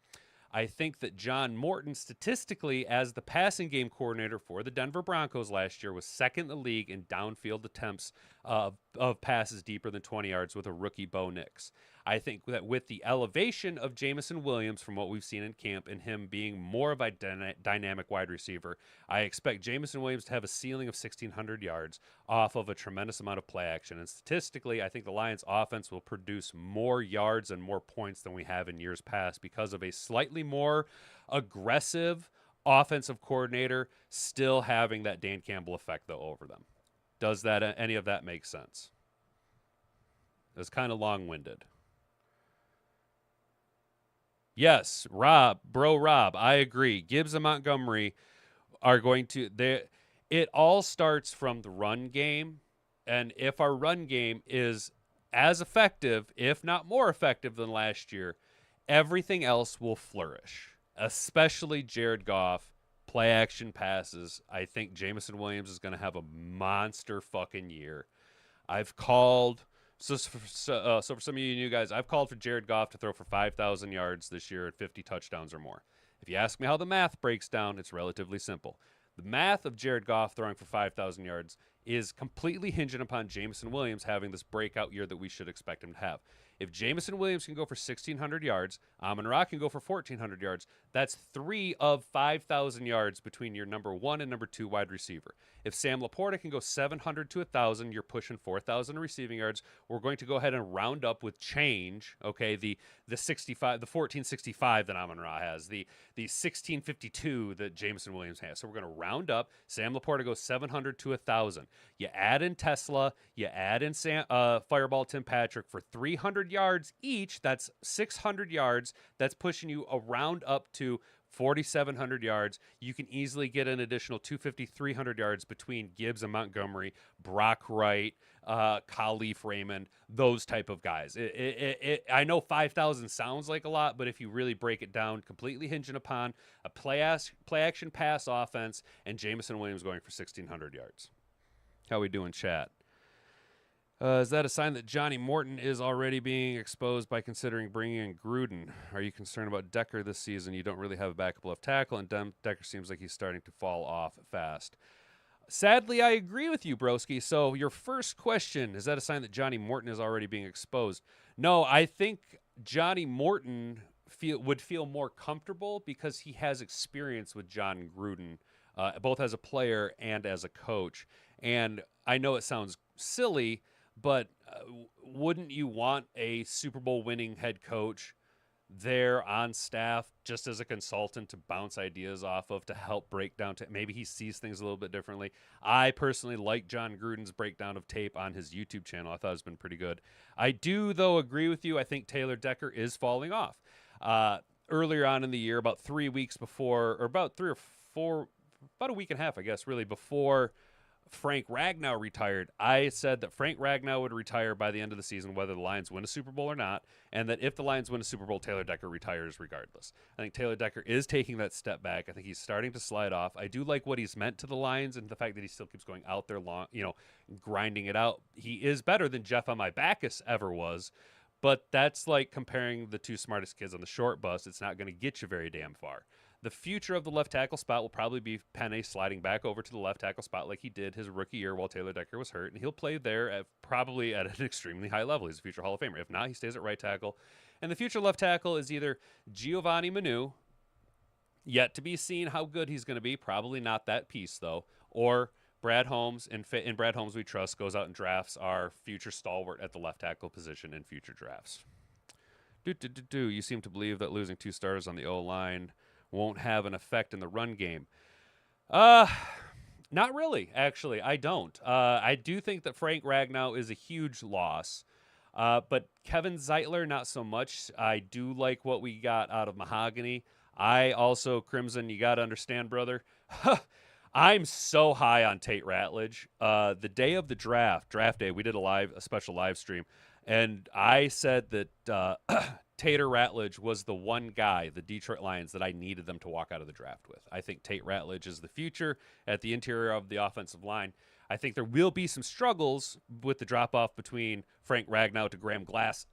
I think that John Morton, statistically, as the passing game coordinator for the Denver Broncos last year, was second in the league in downfield attempts of passes deeper than 20 yards with a rookie Bo Nix. I think that with the elevation of Jamison Williams from what we've seen in camp and him being more of a dynamic wide receiver, I expect Jamison Williams to have a ceiling of 1,600 yards off of a tremendous amount of play action. And statistically, I think the Lions offense will produce more yards and more points than we have in years past because of a slightly more aggressive offensive coordinator still having that Dan Campbell effect, though, over them. Does that any of that make sense? It's kind of long-winded. Yes, Rob, I agree. Gibbs and Montgomery are going to it all starts from the run game, and if our run game is as effective, if not more effective than last year, everything else will flourish, especially Jared Goff, play action passes. I think Jamison Williams is going to have a monster fucking year. I've called so for some of you new guys, I've called for Jared Goff to throw for 5,000 yards this year and 50 touchdowns or more. If you ask me how the math breaks down, it's relatively simple. The math of Jared Goff throwing for 5,000 yards is completely hinging upon Jamison Williams having this breakout year that we should expect him to have. If Jamison Williams can go for 1,600 yards, Amon-Ra can go for 1,400 yards, that's 3 of 5,000 yards between your number 1 and number 2 wide receiver. If Sam Laporta can go 700 to 1,000, you're pushing 4,000 receiving yards. We're going to go ahead and round up with change, okay, the 65, the 1465 that Amon-Ra has, the 1652 that Jamison Williams has. So we're going to round up. Sam Laporta goes 700 to 1,000. You add in Tesla, you add in Fireball Tim Patrick for 300 yards each. That's 600 yards. That's pushing you around up to 4,700 yards. You can easily get an additional 250, 300 yards between Gibbs and Montgomery, Brock Wright, Khalif Raymond, those type of guys. I know 5,000 sounds like a lot, but if you really break it down, completely hinging upon a play action pass offense and Jamison Williams going for 1,600 yards. How we doing, chat? Is that a sign that Johnny Morton is already being exposed by considering bringing in Gruden? Are you concerned about Decker this season? You don't really have a backup left tackle, and Decker seems like he's starting to fall off fast. Sadly, I agree with you, broski. So your first question, is that a sign that Johnny Morton is already being exposed? No, I think Johnny Morton would feel more comfortable because he has experience with John Gruden, both as a player and as a coach. And I know it sounds silly, but wouldn't you want a Super Bowl winning head coach there on staff just as a consultant to bounce ideas off of, to help break down? Maybe he sees things a little bit differently. I personally like John Gruden's breakdown of tape on his YouTube channel. I thought it's been pretty good. I do, though, agree with you. I think Taylor Decker is falling off. Earlier on in the year, about 3 weeks before, or about 3 or 4, about a week and a half, I guess, really, before Frank Ragnow retired, I said that Frank Ragnow would retire by the end of the season, whether the Lions win a Super Bowl or not, and that if the Lions win a Super Bowl, Taylor Decker retires regardless. I think Taylor Decker is taking that step back. I think he's starting to slide off. I do like what he's meant to the Lions and the fact that he still keeps going out there long, grinding it out. He is better than Jeff on my Backus ever was, but that's like comparing the 2 smartest kids on the short bus. It's not going to get you very damn far. The future of the left tackle spot will probably be Penny sliding back over to the left tackle spot like he did his rookie year while Taylor Decker was hurt, and he'll play there probably at an extremely high level. He's a future Hall of Famer. If not, he stays at right tackle. And the future left tackle is either Giovanni Manu, yet to be seen how good he's going to be, probably not that piece though, or Brad Holmes. In Brad Holmes we trust, goes out and drafts our future stalwart at the left tackle position in future drafts. You seem to believe that losing 2 starters on the O-line won't have an effect in the run game. Not really, actually. I don't. I do think that Frank Ragnow is a huge loss, but Kevin Zeitler, not so much. I do like what we got out of Mahogany. I also, Crimson, you got to understand, brother, I'm so high on Tate Ratledge. The day of the draft day, we did a special live stream, and I said that Tater Ratledge was the one guy, the Detroit Lions, that I needed them to walk out of the draft with. I think Tate Ratledge is the future at the interior of the offensive line. I think there will be some struggles with the drop-off between Frank Ragnow to Graham Glass.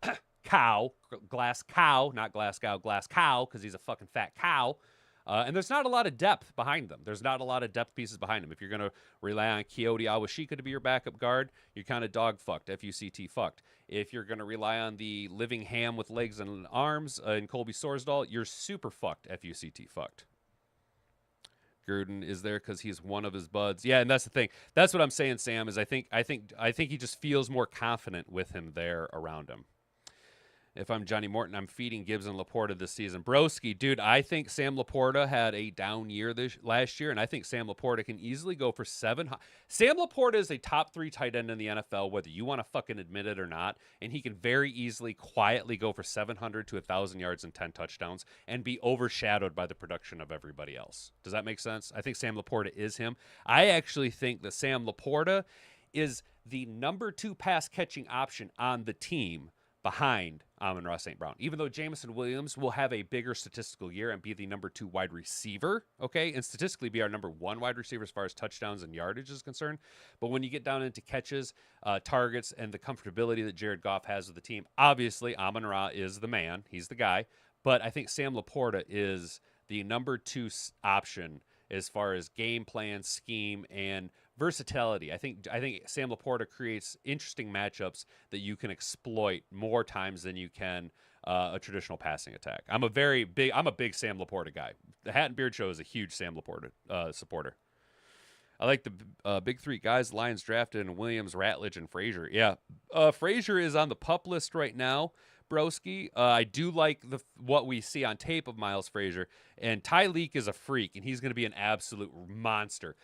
cow, glass cow, not Glasgow, glass cow, because he's a fucking fat cow. And there's not a lot of depth behind them. There's not a lot of depth pieces behind them. If you're going to rely on Kyoto Awashika to be your backup guard, you're kind of dog fucked, F-U-C-T fucked. If you're going to rely on the living ham with legs and arms in Colby Sorsdahl, you're super fucked, F-U-C-T fucked. Gruden is there because he's one of his buds. Yeah, and that's the thing. That's what I'm saying, Sam, is I think he just feels more confident with him there around him. If I'm Johnny Morton, I'm feeding Gibbs and Laporta this season. Broski, dude, I think Sam Laporta had a down year last year, and I think Sam Laporta can easily go for 7. Sam Laporta is a top 3 tight end in the NFL, whether you want to fucking admit it or not, and he can very easily, quietly go for 700 to 1,000 yards and 10 touchdowns and be overshadowed by the production of everybody else. Does that make sense? I think Sam Laporta is him. I actually think that Sam Laporta is the number 2 pass-catching option on the team behind Amon-Ra St. Brown, even though Jameson Williams will have a bigger statistical year and be the number 2 wide receiver, okay, and statistically be our number 1 wide receiver as far as touchdowns and yardage is concerned. But when you get down into catches, targets, and the comfortability that Jared Goff has with the team, obviously Amon-Ra is the man. He's the guy. But I think Sam Laporta is the number 2 option as far as game plan, scheme, and versatility. I think Sam Laporta creates interesting matchups that you can exploit more times than you can a traditional passing attack. I'm a big Sam Laporta guy. The Hat and Beard Show is a huge Sam Laporta supporter. I like the big 3 guys the Lions drafted, and Williams, Ratledge, and Frazier. Yeah, Frazier is on the PUP list right now, broski. I do like what we see on tape of Miles Frazier, and Tyreek is a freak, and he's going to be an absolute monster.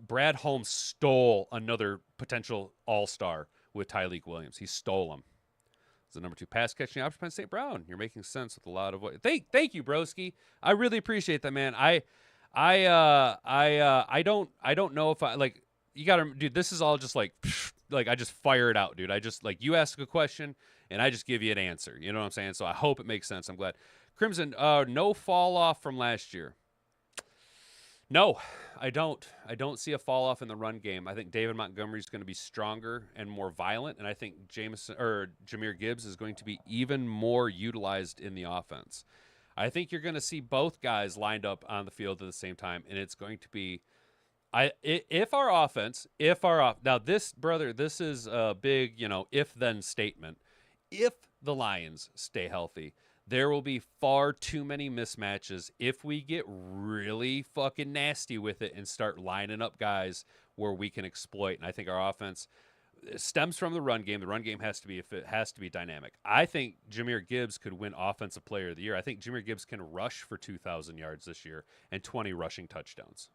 Brad Holmes stole another potential all-star with Tyreek Williams. He stole him. It's the number 2 pass catching option by St. Brown. You're making sense with a lot of what. Thank you, broski. I really appreciate that, man. I don't know if I like. You gotta, dude. This is all just like I just fire it out, dude. I just you ask a question and I just give you an answer. You know what I'm saying? So I hope it makes sense. I'm glad. Crimson, no fall off from last year. No, I don't. I don't see a fall off in the run game. I think David Montgomery is going to be stronger and more violent, and I think Jahmyr Gibbs is going to be even more utilized in the offense. I think you're going to see both guys lined up on the field at the same time, and it's going to be now this, brother, this is a big, if-then statement. If the Lions stay healthy, there will be far too many mismatches if we get really fucking nasty with it and start lining up guys where we can exploit. And I think our offense stems from the run game. The run game has to be dynamic. I think Jahmyr Gibbs could win Offensive Player of the Year. I think Jahmyr Gibbs can rush for 2,000 yards this year and 20 rushing touchdowns.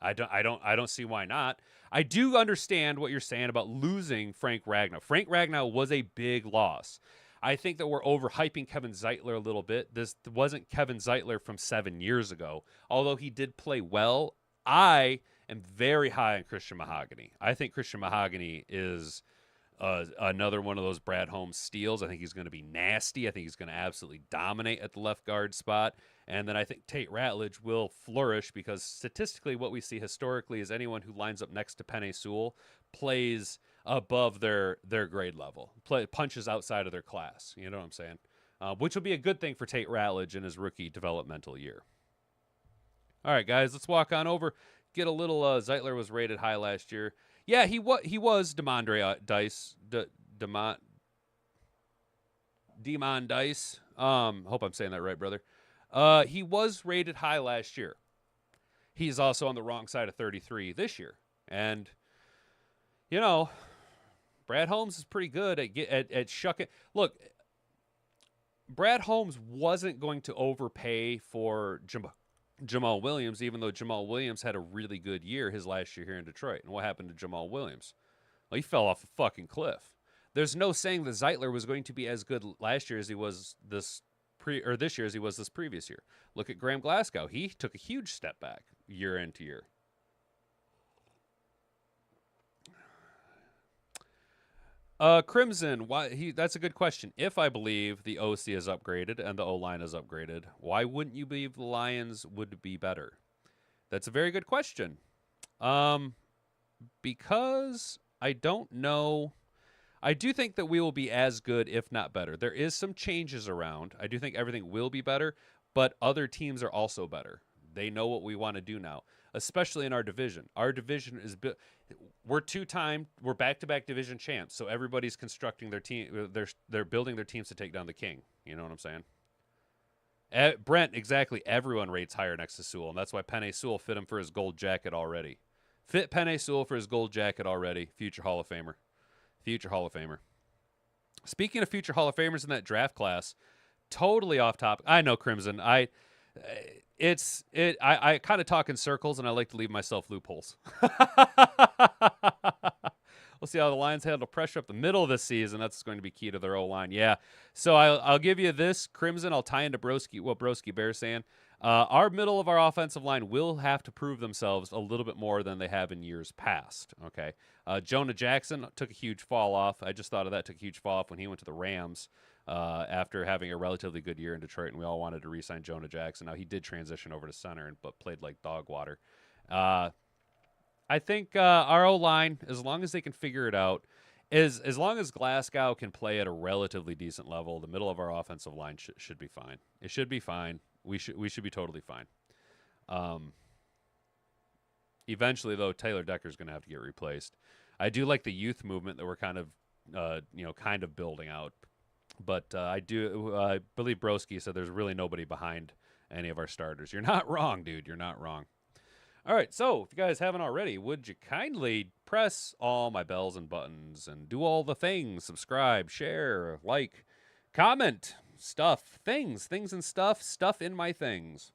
I don't see why not. I do understand what you're saying about losing Frank Ragnow. Frank Ragnow was a big loss. I think that we're overhyping Kevin Zeitler a little bit. This wasn't Kevin Zeitler from 7 years ago. Although he did play well, I am very high on Christian Mahogany. I think Christian Mahogany is another one of those Brad Holmes steals. I think he's going to be nasty. I think he's going to absolutely dominate at the left guard spot. And then I think Tate Ratledge will flourish because statistically what we see historically is anyone who lines up next to Penei Sewell plays above their grade level, punches outside of their class. You know what I'm saying? Which will be a good thing for Tate Ratledge in his rookie developmental year. All right, guys, let's walk on over. Get a little Zeitler was rated high last year. Yeah, he was Demondre Dice. Demon Dice. Hope I'm saying that right, brother. He was rated high last year. He's also on the wrong side of 33 this year. And, Brad Holmes is pretty good at shucking. Look, Brad Holmes wasn't going to overpay for Jamal Williams, even though Jamal Williams had a really good year his last year here in Detroit. And what happened to Jamal Williams? Well, he fell off a fucking cliff. There's no saying that Zeitler was going to be as good last year as he was this year as he was this previous year. Look at Graham Glasgow. He took a huge step back year into year. Crimson, that's a good question. If I believe the OC is upgraded and the O-line is upgraded, why wouldn't you believe the Lions would be better? That's a very good question. Because I don't know. I do think that we will be as good, if not better. There is some changes around. I do think everything will be better, but other teams are also better. They know what we want to do now, especially in our division. Our division is we're back-to-back division champs, so everybody's constructing their team. They're building their teams to take down the king. You know what I'm saying? Brent, exactly. Everyone rates higher next to Sewell, and that's why Penei Sewell fit him for his gold jacket already. Fit Penei Sewell for his gold jacket already. Future Hall of Famer. Future Hall of Famer. Speaking of future Hall of Famers in that draft class, totally off topic. I know, Crimson. I kind of talk in circles, and I like to leave myself loopholes. We'll see how the Lions handle pressure up the middle of the season. That's going to be key to their O-line. Yeah. So I'll give you this, Crimson. I'll tie into what Broski Bear's saying. Our middle of our offensive line will have to prove themselves a little bit more than they have in years past. Okay. Jonah Jackson took a huge fall off. I just thought of that. Took a huge fall off when he went to the Rams after having a relatively good year in Detroit, and we all wanted to re-sign Jonah Jackson. Now, he did transition over to center, but played like dog water. I think our O-line, as long as they can figure it out, as long as Glasgow can play at a relatively decent level, the middle of our offensive line should be fine. It should be fine. We should be totally fine. Eventually, though, Taylor Decker's going to have to get replaced. I do like the youth movement that we're kind of building out, but I believe Broski said there's really nobody behind any of our starters. You're not wrong, dude. You're not wrong. All right, so if you guys haven't already, would you kindly press all my bells and buttons and do all the things? Subscribe, share, like, comment, things and stuff in my things.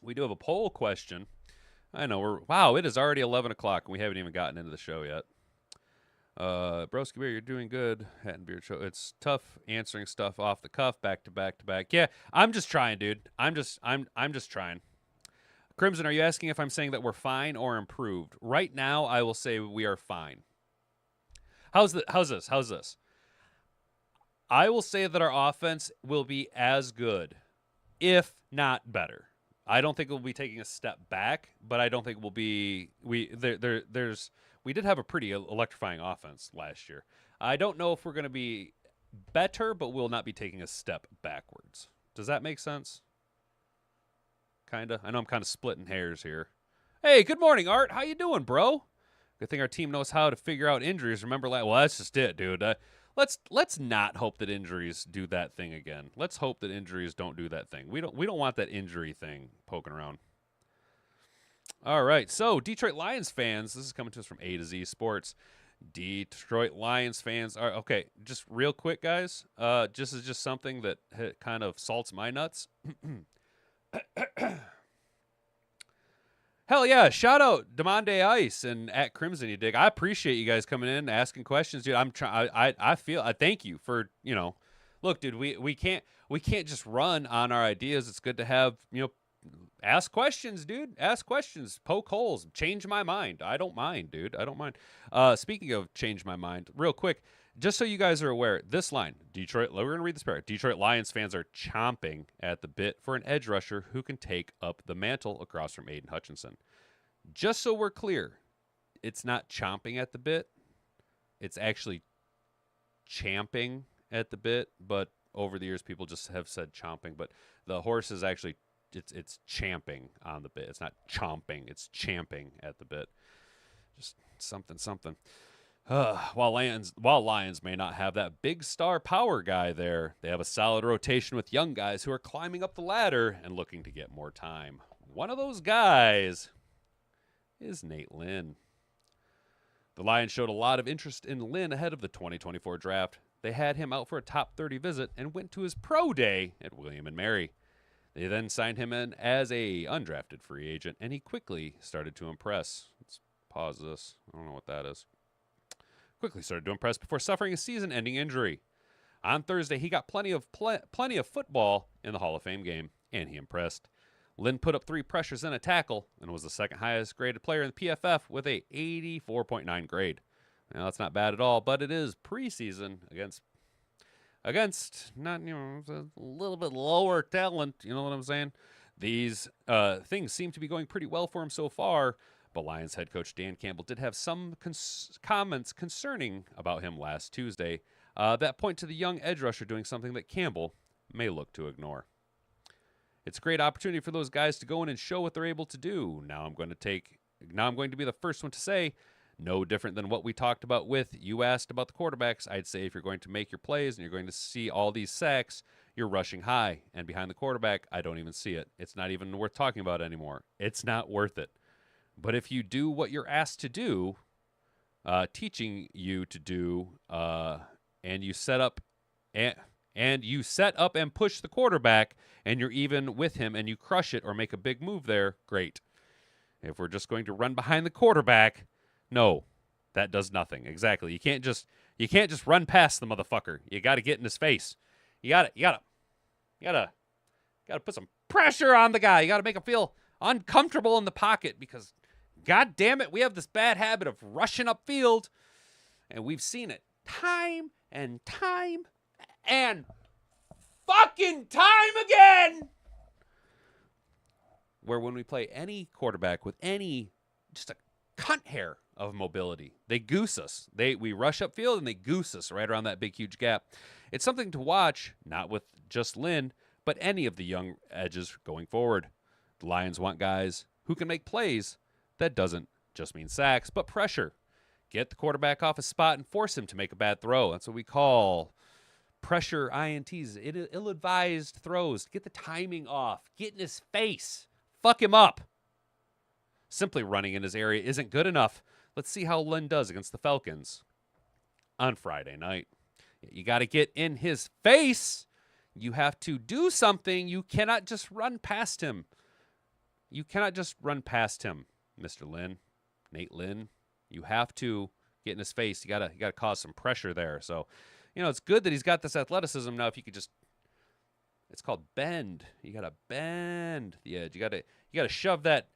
We do have a poll question. I know it is already 11 o'clock and we haven't even gotten into the show yet. Broski Beer, you're doing good. Hat and Beard Show. It's tough answering stuff off the cuff, back to back to back. Yeah, I'm just trying, dude. I'm just trying. Crimson, are you asking if I'm saying that we're fine or improved? Right now, I will say we are fine. How's this? I will say that our offense will be as good, if not better. I don't think we'll be taking a step back, but I don't think we'll be we did have a pretty electrifying offense last year. I don't know if we're going to be better, but we'll not be taking a step backwards. Does that make sense? Kinda. I know I'm kind of splitting hairs here. Hey, good morning, Art. How you doing, bro? Good thing our team knows how to figure out injuries. Remember, well, that's just it, dude. Let's not hope that injuries do that thing again. Let's hope that injuries don't do that thing. We don't want that injury thing poking around. All right, so Detroit Lions fans, this is coming to us from A to Z Sports. Detroit Lions fans are okay. Just real quick, guys. Just something that kind of salts my nuts. Hell yeah, shout out Demonde Ice and at Crimson You Dig. I appreciate you guys coming in asking questions, dude. I thank you for, look, dude, we can't just run on our ideas. It's good to have, ask questions, dude. Ask questions, poke holes, change my mind. I don't mind, dude. I don't mind. Speaking of change my mind, real quick, just so you guys are aware, this line, we're going to read this paragraph. Detroit Lions fans are chomping at the bit for an edge rusher who can take up the mantle across from Aiden Hutchinson. Just so we're clear, it's not chomping at the bit. It's actually champing at the bit, but over the years, people just have said chomping, but the horse is actually, it's champing on the bit. It's not chomping, it's champing at the bit. Just something. While Lions may not have that big star power guy there, they have a solid rotation with young guys who are climbing up the ladder and looking to get more time. One of those guys is Nate Lynn. The Lions showed a lot of interest in Lynn ahead of the 2024 draft. They had him out for a top 30 visit and went to his pro day at William & Mary. They then signed him in as a undrafted free agent, and he quickly started to impress. Let's pause this. I don't know what that is. Quickly started to impress before suffering a season-ending injury. On Thursday, he got plenty of football in the Hall of Fame game, and he impressed. Lynn put up 3 pressures and a tackle and was the second highest graded player in the PFF with a 84.9 grade. Now, that's not bad at all, but it is preseason against not, a little bit lower talent, you know what I'm saying? These things seem to be going pretty well for him so far, But Lions head coach Dan Campbell did have some comments concerning about him last Tuesday that point to the young edge rusher doing something that Campbell may look to ignore. It's a great opportunity for those guys to go in and show what they're able to do. Now I'm going to be the first one to say, no different than what we talked about with, you asked about the quarterbacks. I'd say if you're going to make your plays and you're going to see all these sacks, you're rushing high. And behind the quarterback, I don't even see it. It's not even worth talking about anymore. It's not worth it. But if you do what you're asked to do, teaching you to do, and you set up and push the quarterback, and you're even with him and you crush it or make a big move there, great. If we're just going to run behind the quarterback, no, that does nothing. Exactly. You can't just run past the motherfucker. You got to get in his face. You got to put some pressure on the guy. You got to make him feel uncomfortable in the pocket because, God damn it, we have this bad habit of rushing upfield, and we've seen it time and time and fucking time again, where when we play any quarterback with just a cunt hair of mobility, they goose us. We rush upfield and they goose us right around that big, huge gap. It's something to watch, not with just Lynn, but any of the young edges going forward. The Lions want guys who can make plays. That doesn't just mean sacks, but pressure. Get the quarterback off his spot and force him to make a bad throw. That's what we call pressure INTs, ill-advised throws. Get the timing off. Get in his face. Fuck him up. Simply running in his area isn't good enough. Let's see how Lynn does against the Falcons on Friday night. You got to get in his face. You have to do something. You cannot just run past him. Mr. Lynn, Nate Lynn. You have to get in his face. You gotta cause some pressure there. So, it's good that he's got this athleticism. Now, if you could just, it's called bend. You gotta bend the edge. You gotta shove that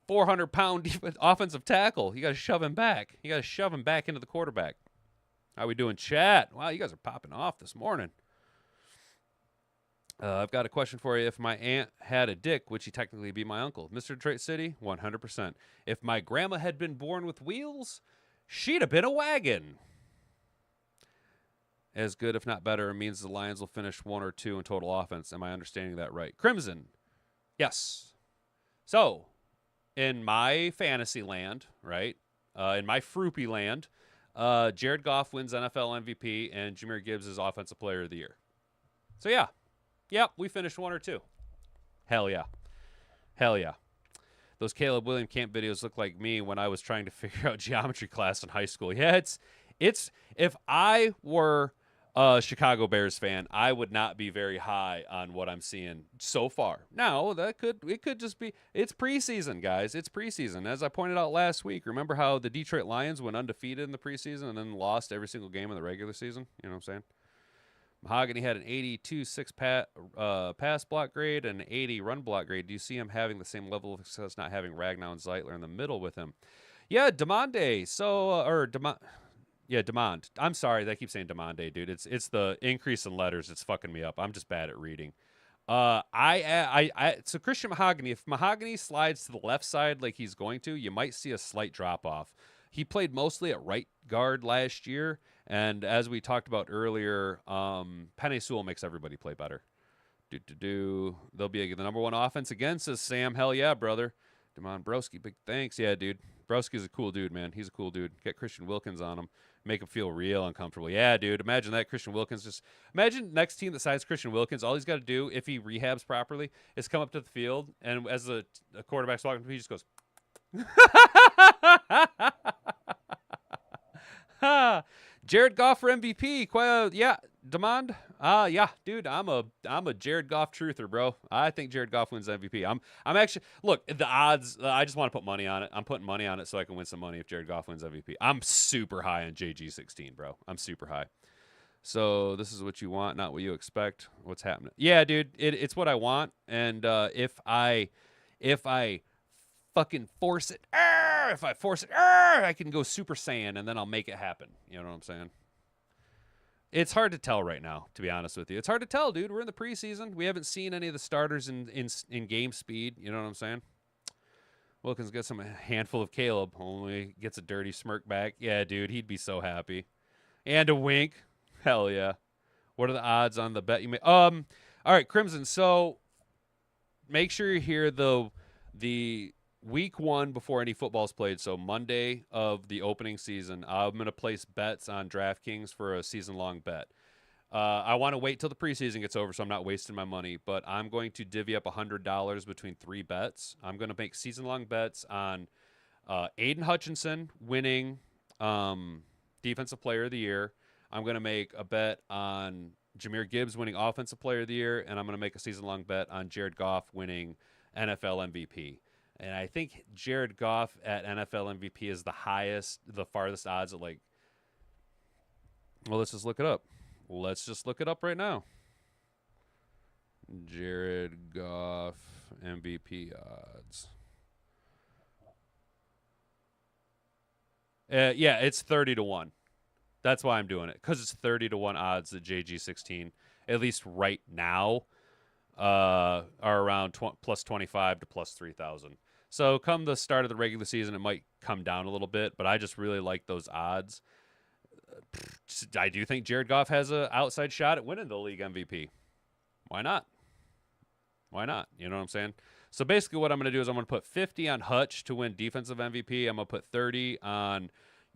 400-pound offensive tackle. You gotta shove him back. You gotta shove him back into the quarterback. How we doing, chat? Wow, you guys are popping off this morning. I've got a question for you. If my aunt had a dick, would she technically be my uncle? Mr. Detroit City, 100%. If my grandma had been born with wheels, she'd have been a wagon. As good, if not better, means the Lions will finish 1 or 2 in total offense. Am I understanding that right? Crimson, yes. So, in my fantasy land, right, in my Froopy land, Jared Goff wins NFL MVP, and Jahmyr Gibbs is Offensive Player of the Year. So, yeah. Yep, we finished 1 or 2. Hell yeah. Hell yeah. Those Caleb Williams camp videos look like me when I was trying to figure out geometry class in high school. Yeah, it's if I were a Chicago Bears fan, I would not be very high on what I'm seeing so far. Now, it could just be, it's preseason, guys. It's preseason. As I pointed out last week, remember how the Detroit Lions went undefeated in the preseason and then lost every single game in the regular season? You know what I'm saying? Mahogany had an 82.6 pass block grade and an 80 run block grade. Do you see him having the same level of success not having Ragnow and Zeitler in the middle with him? Yeah, Demande. Demond. I'm sorry, I keep saying Demande, dude. It's the increase in letters. It's fucking me up. I'm just bad at reading. So Christian Mahogany, if Mahogany slides to the left side like he's going to, you might see a slight drop off. He played mostly at right guard last year. And as we talked about earlier, Penei Sewell makes everybody play better. They'll be the number 1 offense again, says Sam. Hell yeah, brother. Damon Broski, big thanks. Yeah, dude. Broski's a cool dude, man. He's a cool dude. Get Christian Wilkins on him. Make him feel real uncomfortable. Yeah, dude. Imagine that. Christian Wilkins imagine next team that signs Christian Wilkins, all he's got to do, if he rehabs properly, is come up to the field, and as the quarterback's walking, he just goes, Jared Goff for MVP. Yeah, Demond. Yeah, dude, I'm a Jared Goff truther, bro. I think Jared Goff wins MVP. I'm actually, look, the odds, I just want to put money on it. I'm putting money on it so I can win some money if Jared Goff wins MVP. I'm super high on JG16, bro. I'm super high. So this is what you want, not what you expect. What's happening? Yeah, dude, it's what I want. And if I fucking force it, if I force it, I can go Super Saiyan and then I'll make it happen. You know what I'm saying? It's hard to tell right now, to be honest with you. It's hard to tell, dude. We're in the preseason. We haven't seen any of the starters in game speed. You know what I'm saying? Wilkins gets him a handful of Caleb. Only gets a dirty smirk back. Yeah, dude, he'd be so happy. And a wink. Hell yeah. What are the odds on the bet you made? All right, Crimson. So make sure you hear the week 1 before any football's played. So Monday of the opening season, I'm going to place bets on DraftKings for a season-long bet. I want to wait till the preseason gets over so I'm not wasting my money, but I'm going to divvy up $100 between 3 bets. I'm going to make season-long bets on Aiden Hutchinson winning Defensive Player of the Year. I'm going to make a bet on Jahmyr Gibbs winning Offensive Player of the Year, and I'm going to make a season-long bet on Jared Goff winning NFL MVP. And I think Jared Goff at NFL MVP is the farthest odds at well, let's just look it up. Let's just look it up right now. Jared Goff MVP odds. Yeah, it's 30-1. That's why I'm doing it, because it's 30-1 odds that JG16, at least right now, are around plus 25 to plus 3,000. So come the start of the regular season, it might come down a little bit, but I just really like those odds. I do think Jared Goff has an outside shot at winning the league MVP. Why not? Why not? You know what I'm saying? So basically what I'm going to do is I'm going to put 50 on Hutch to win defensive MVP. I'm going to put 30 on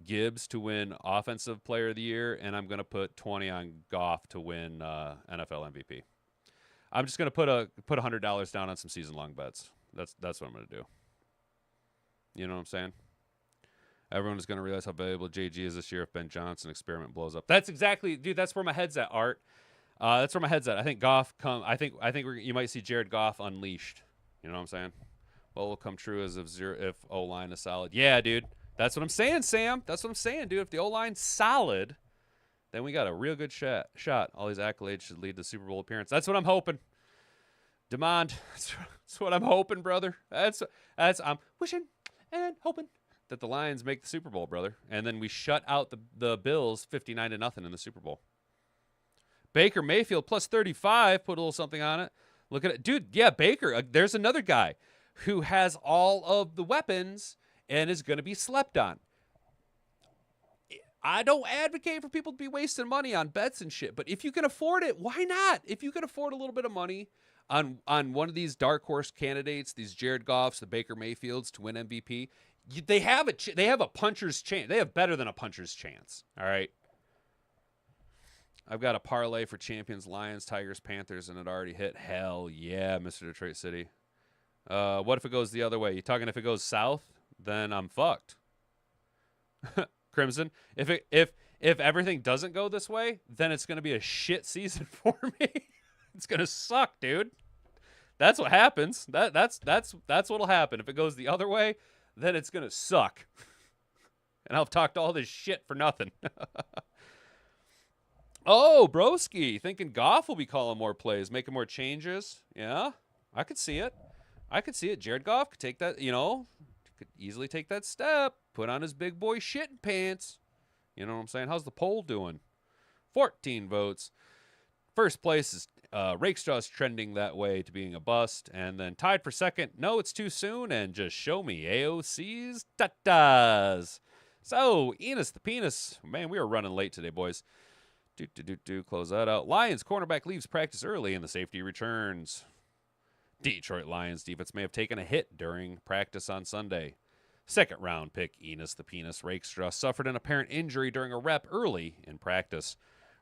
Gibbs to win Offensive Player of the Year, and I'm going to put 20 on Goff to win NFL MVP. I'm just going to put $100 down on some season-long bets. That's what I'm going to do. You know what I'm saying? Everyone is going to realize how valuable JG is this year if Ben Johnson experiment blows up. That's exactly, dude. That's where my head's at, Art. That's where my head's at. I think Goff I think you might see Jared Goff unleashed. You know what I'm saying? What will come true is if O-line is solid. Yeah, dude. That's what I'm saying, Sam. That's what I'm saying, dude. If the O-line's solid, then we got a real good shot. All these accolades should lead to Super Bowl appearance. That's what I'm hoping. Demand. That's what I'm hoping, brother. That's I'm wishing and hoping that the Lions make the Super Bowl, brother. And then we shut out the Bills 59-0 in the Super Bowl. Baker Mayfield plus 35. Put a little something on it. Look at it. Dude, yeah, Baker. There's another guy who has all of the weapons and is going to be slept on. I don't advocate for people to be wasting money on bets and shit, but if you can afford it, why not? If you can afford a little bit of money on one of these dark horse candidates, these Jared Goffs, the Baker Mayfields to win MVP, they have a puncher's chance. They have better than a puncher's chance. All right. I've got a parlay for champions, Lions, Tigers, Panthers, and it already hit. Hell yeah, Mr. Detroit City. What if it goes the other way? You talking if it goes south? Then I'm fucked. Crimson. If everything doesn't go this way, then it's gonna be a shit season for me. It's gonna suck, dude. That's what happens. That's what'll happen. If it goes the other way, then it's gonna suck. And I've talked all this shit for nothing. Oh, broski, thinking Goff will be calling more plays, making more changes. Yeah, I could see it. Jared Goff could take that, could easily take that step, put on his big boy shitting pants. You know what I'm saying? How's the poll doing? 14 votes. First place is Rakestraw's trending that way to being a bust. And then tied for second, no, it's too soon, and just show me AOC's tatas. So, Enos the penis. Man, we are running late today, boys. Close that out. Lions cornerback leaves practice early and the safety returns. Detroit Lions defense may have taken a hit during practice on Sunday. Second round pick Enos the penis Rakestraw suffered an apparent injury during a rep early in practice.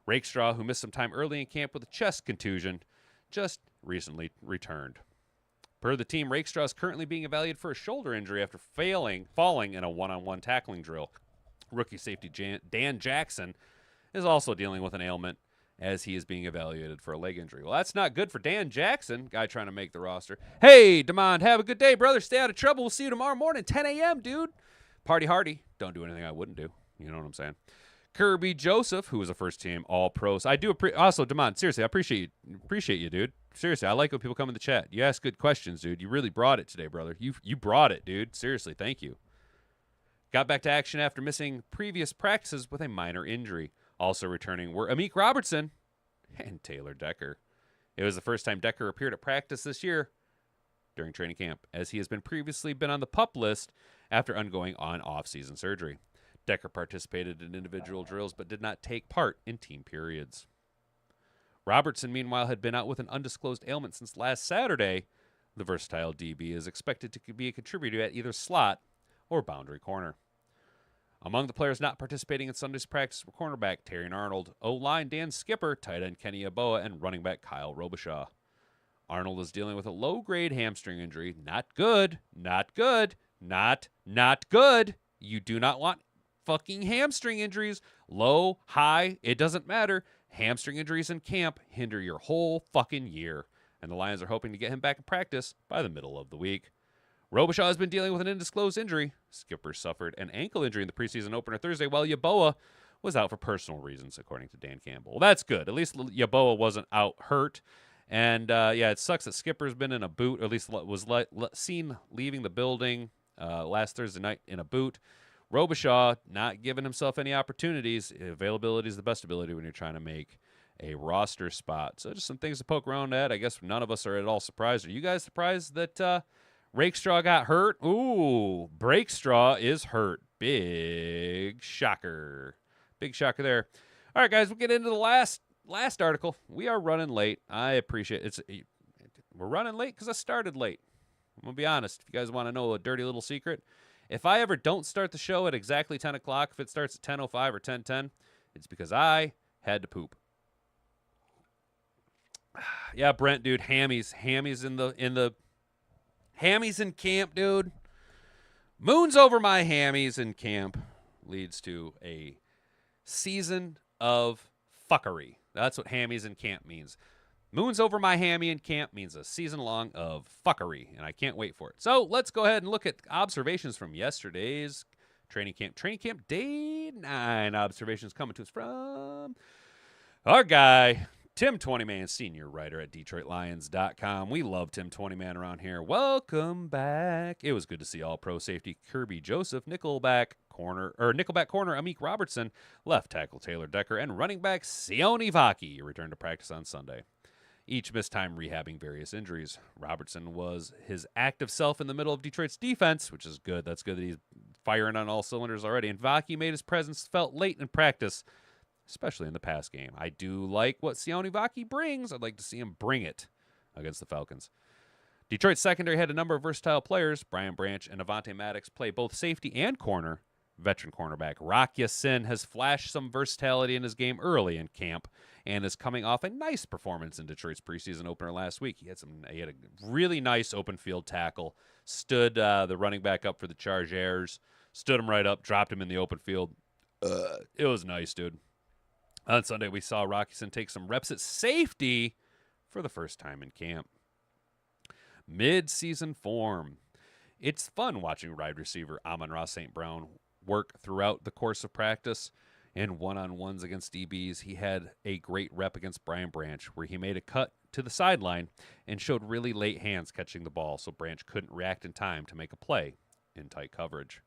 Rakestraw, who missed some time early in camp with a chest contusion, just recently returned. Per the team, Rakestraw is currently being evaluated for a shoulder injury after falling in a one-on-one tackling drill. Rookie safety Dan Jackson is also dealing with an ailment as he is being evaluated for a leg injury. Well, that's not good for Dan Jackson, guy trying to make the roster. Hey, Demond, have a good day, brother. Stay out of trouble. We'll see you tomorrow morning, 10 a.m., dude. Party hardy. Don't do anything I wouldn't do. You know what I'm saying? Kirby Joseph, who is a first-team All-Pro. So I do also, Demond, seriously, I appreciate you, dude. Seriously, I like when people come in the chat. You ask good questions, dude. You really brought it today, brother. You brought it, dude. Seriously, thank you. Got back to action after missing previous practices with a minor injury. Also returning were Amik Robertson and Taylor Decker. It was the first time Decker appeared at practice this year, during training camp, as he has previously been on the PUP list after undergoing off-season surgery. Decker participated in individual drills but did not take part in team periods. Robertson, meanwhile, had been out with an undisclosed ailment since last Saturday. The versatile DB is expected to be a contributor at either slot or boundary corner. Among the players not participating in Sunday's practice were cornerback Terry Arnold, O-line Dan Skipper, tight end Kenny Yeboah, and running back Kyle Robichaud. Arnold is dealing with a low-grade hamstring injury. Not good. Not good. Not good. You do not want fucking hamstring injuries. Low, high, it doesn't matter. Hamstring injuries in camp hinder your whole fucking year. And the Lions are hoping to get him back in practice by the middle of the week. Robichaud has been dealing with an undisclosed injury. Skipper suffered an ankle injury in the preseason opener Thursday, while Yeboah was out for personal reasons, according to Dan Campbell. Well, that's good. At least Yeboah wasn't out hurt. And, it sucks that Skipper's been in a boot, or at least was seen leaving the building last Thursday night in a boot. Robichaud not giving himself any opportunities. Availability is the best ability when you're trying to make a roster spot. So just some things to poke around at. I guess none of us are at all surprised. Are you guys surprised that Rakestraw got hurt? Ooh, Breakstraw is hurt. Big shocker. Big shocker there. All right, guys, we'll get into the last article. We are running late. I appreciate it. We're running late because I started late. I'm going to be honest. If you guys want to know a dirty little secret, if I ever don't start the show at exactly 10 o'clock, if it starts at 10:05 or 10:10, it's because I had to poop. Yeah, Brent, dude, hammies in camp, dude. Moons over my hammies in camp leads to a season of fuckery. That's what hammies in camp means. Moons over my hammy in camp means a season long of fuckery, and I can't wait for it. So let's go ahead and look at observations from yesterday's training camp. Training camp day 9 observations coming to us from our guy, Tim 20Man, senior writer at DetroitLions.com. We love Tim 20Man around here. Welcome back. It was good to see all-pro safety Kirby Joseph, nickelback corner Amik Robertson, left tackle Taylor Decker, and running back Sione Vaki returned to practice on Sunday. Each missed time rehabbing various injuries. Robertson was his active self in the middle of Detroit's defense, which is good. That's good that he's firing on all cylinders already. And Vaki made his presence felt late in practice, especially in the pass game. I do like what Sione Vaki brings. I'd like to see him bring it against the Falcons. Detroit's secondary had a number of versatile players. Brian Branch and Avonte Maddox play both safety and corner. Veteran cornerback Rock Ya-Sin has flashed some versatility in his game early in camp and is coming off a nice performance in Detroit's preseason opener last week. He had a really nice open field tackle, stood the running back up for the Chargers, stood him right up, dropped him in the open field. It was nice, dude. On Sunday, we saw Rock Ya-Sin take some reps at safety for the first time in camp. Mid-season form. It's fun watching wide receiver Amon-Ra St. Brown work throughout the course of practice. In one-on-ones against DBs, he had a great rep against Brian Branch, where he made a cut to the sideline and showed really late hands catching the ball, so Branch couldn't react in time to make a play in tight coverage.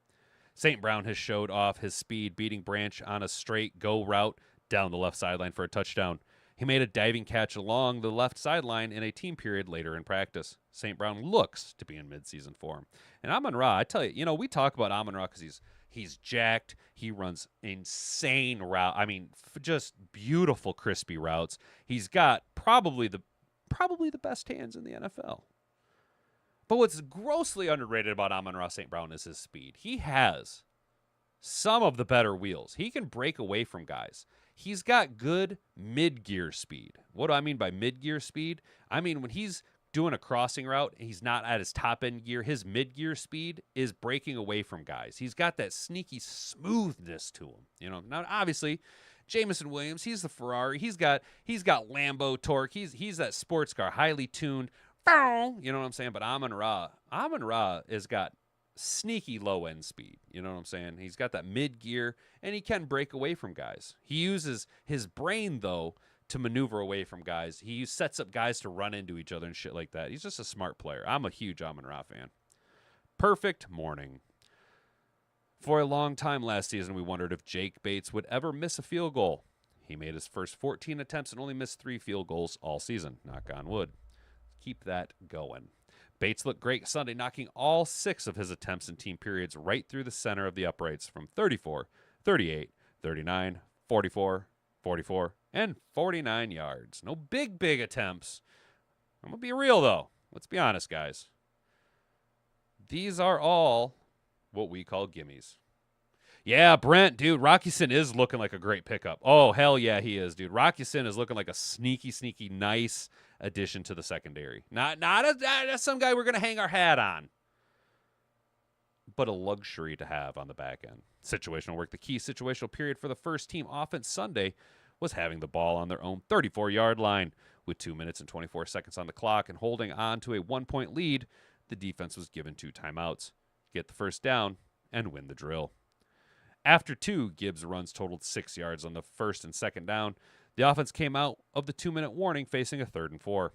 St. Brown has showed off his speed, beating Branch on a straight go route down the left sideline for a touchdown. He made a diving catch along the left sideline in a team period later in practice. St. Brown looks to be in midseason form. And Amon-Ra, I tell you, we talk about Amon-Ra because he's jacked. He runs insane route. I mean, just beautiful, crispy routes. He's got probably the best hands in the NFL. But what's grossly underrated about Amon-Ra St. Brown is his speed. He has some of the better wheels. He can break away from guys. He's got good mid-gear speed. What do I mean by mid-gear speed? I mean when he's doing a crossing route, he's not at his top-end gear. His mid-gear speed is breaking away from guys. He's got that sneaky smoothness to him. Now, obviously, Jameson Williams, he's the Ferrari. He's got Lambo torque. He's that sports car, highly tuned. You know what I'm saying? But Amon-Ra has got sneaky low-end speed. You know what I'm saying? He's got that mid-gear, and he can break away from guys. He uses his brain, though, to maneuver away from guys. He sets up guys to run into each other and shit like that. He's just a smart player. I'm a huge Amon-Ra fan. Perfect morning. For a long time last season, we wondered if Jake Bates would ever miss a field goal. He made his first 14 attempts and only missed 3 field goals all season. Knock on wood. Keep that going. Bates looked great Sunday, knocking all 6 of his attempts in team periods right through the center of the uprights from 34, 38, 39, 44, 44, and 49 yards. No big attempts. I'm going to be real, though. Let's be honest, guys. These are all what we call gimmies. Yeah, Brent, dude, Rockison is looking like a great pickup. Oh, hell yeah, he is, dude. Rockison is looking like a sneaky, nice addition to the secondary. Not some guy we're going to hang our hat on, but a luxury to have on the back end. Situational work. The key situational period for the first team offense Sunday was having the ball on their own 34-yard line. With 2 minutes and 24 seconds on the clock and holding on to a 1-point lead, the defense was given 2 timeouts. Get the first down and win the drill. After 2, Gibbs' runs totaled 6 yards on the first and second down. The offense came out of the 2-minute warning facing a 3rd and 4.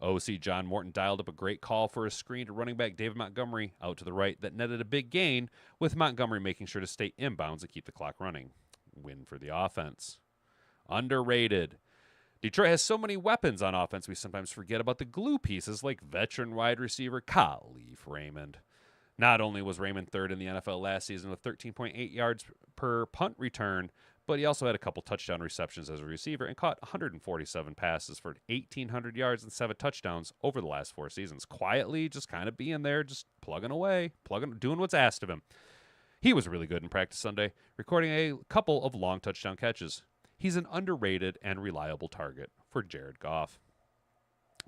OC John Morton dialed up a great call for a screen to running back David Montgomery out to the right that netted a big gain, with Montgomery making sure to stay inbounds and keep the clock running. Win for the offense. Underrated. Detroit has so many weapons on offense, we sometimes forget about the glue pieces like veteran wide receiver Khalif Raymond. Not only was Raymond 3rd in the NFL last season with 13.8 yards per punt return, but he also had a couple touchdown receptions as a receiver and caught 147 passes for 1,800 yards and 7 touchdowns over the last 4 seasons. Quietly, just kind of being there, just plugging away, doing what's asked of him. He was really good in practice Sunday, recording a couple of long touchdown catches. He's an underrated and reliable target for Jared Goff.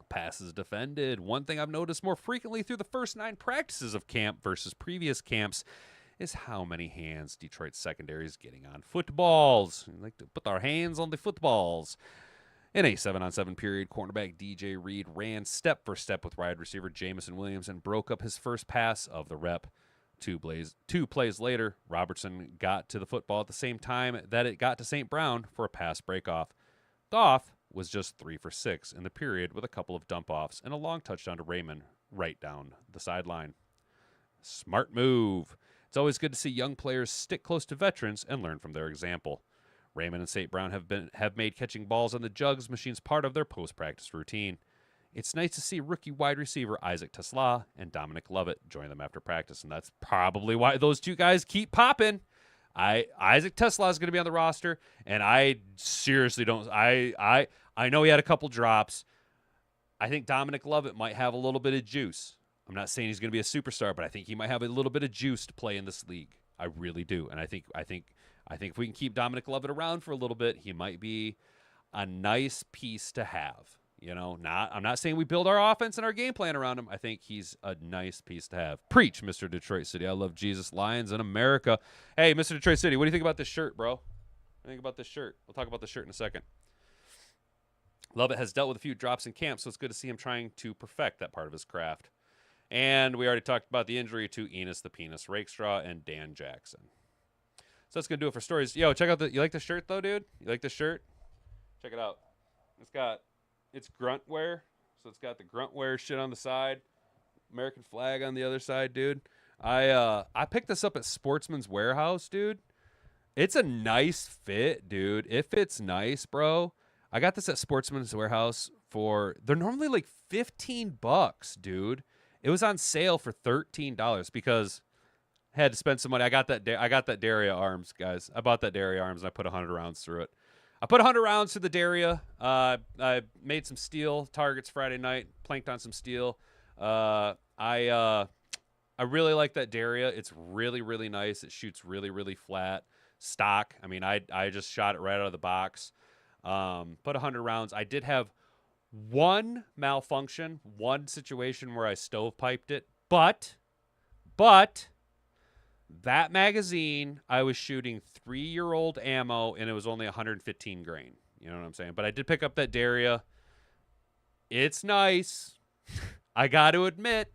Passes defended. One thing I've noticed more frequently through the first 9 practices of camp versus previous camps is how many hands Detroit's secondary is getting on footballs. We like to put our hands on the footballs. In a 7-on-7 period, cornerback DJ Reed ran step for step with wide receiver Jamison Williams and broke up his first pass of the rep. 2 plays later, Robertson got to the football at the same time that it got to St. Brown for a pass breakoff. Goff was just 3 for 6 in the period with a couple of dump-offs and a long touchdown to Raymond right down the sideline. Smart move. It's always good to see young players stick close to veterans and learn from their example. Raymond and St. Brown have made catching balls on the jugs machines part of their post-practice routine. It's nice to see rookie wide receiver Isaac Tesla and Dominic Lovett join them after practice, and that's probably why those 2 guys keep popping. Isaac Tesla is going to be on the roster, and I seriously don't. I know he had a couple drops. I think Dominic Lovett might have a little bit of juice. I'm not saying he's going to be a superstar, but I think he might have a little bit of juice to play in this league. I really do, and I think if we can keep Dominic Lovett around for a little bit, he might be a nice piece to have. You know, I'm not saying we build our offense and our game plan around him. I think he's a nice piece to have. Preach, Mr. Detroit City. I love Jesus, Lions, and America. Hey, Mr. Detroit City, what do you think about this shirt, bro? What do you think about this shirt? We'll talk about the shirt in a second. Lovett has dealt with a few drops in camp, so it's good to see him trying to perfect that part of his craft. And we already talked about the injury to Enos the Penis Rakestraw and Dan Jackson. So that's going to do it for stories. Yo, check out you like the shirt, though, dude? You like the shirt? Check it out. It's grunt wear, so it's got the grunt wear shit on the side, American flag on the other side, dude. I picked this up at Sportsman's Warehouse, dude. It's a nice fit, dude. It fits nice, bro. I got this at Sportsman's Warehouse they're normally like $15, dude. It was on sale for $13 because I had to spend some money. I got that Daria arms, guys. I bought that Daria arms and I put 100 rounds through it. I put 100 rounds to the Daria. I made some steel targets Friday night, planked on some steel. I really like that Daria. It's really, really nice. It shoots really, really flat. Stock. I mean, I just shot it right out of the box. Put 100 rounds. I did have one malfunction, one situation where I stovepiped it, but that magazine, I was shooting 3-year-old ammo, and it was only 115 grain. You know what I'm saying? But I did pick up that Daria. It's nice. I got to admit,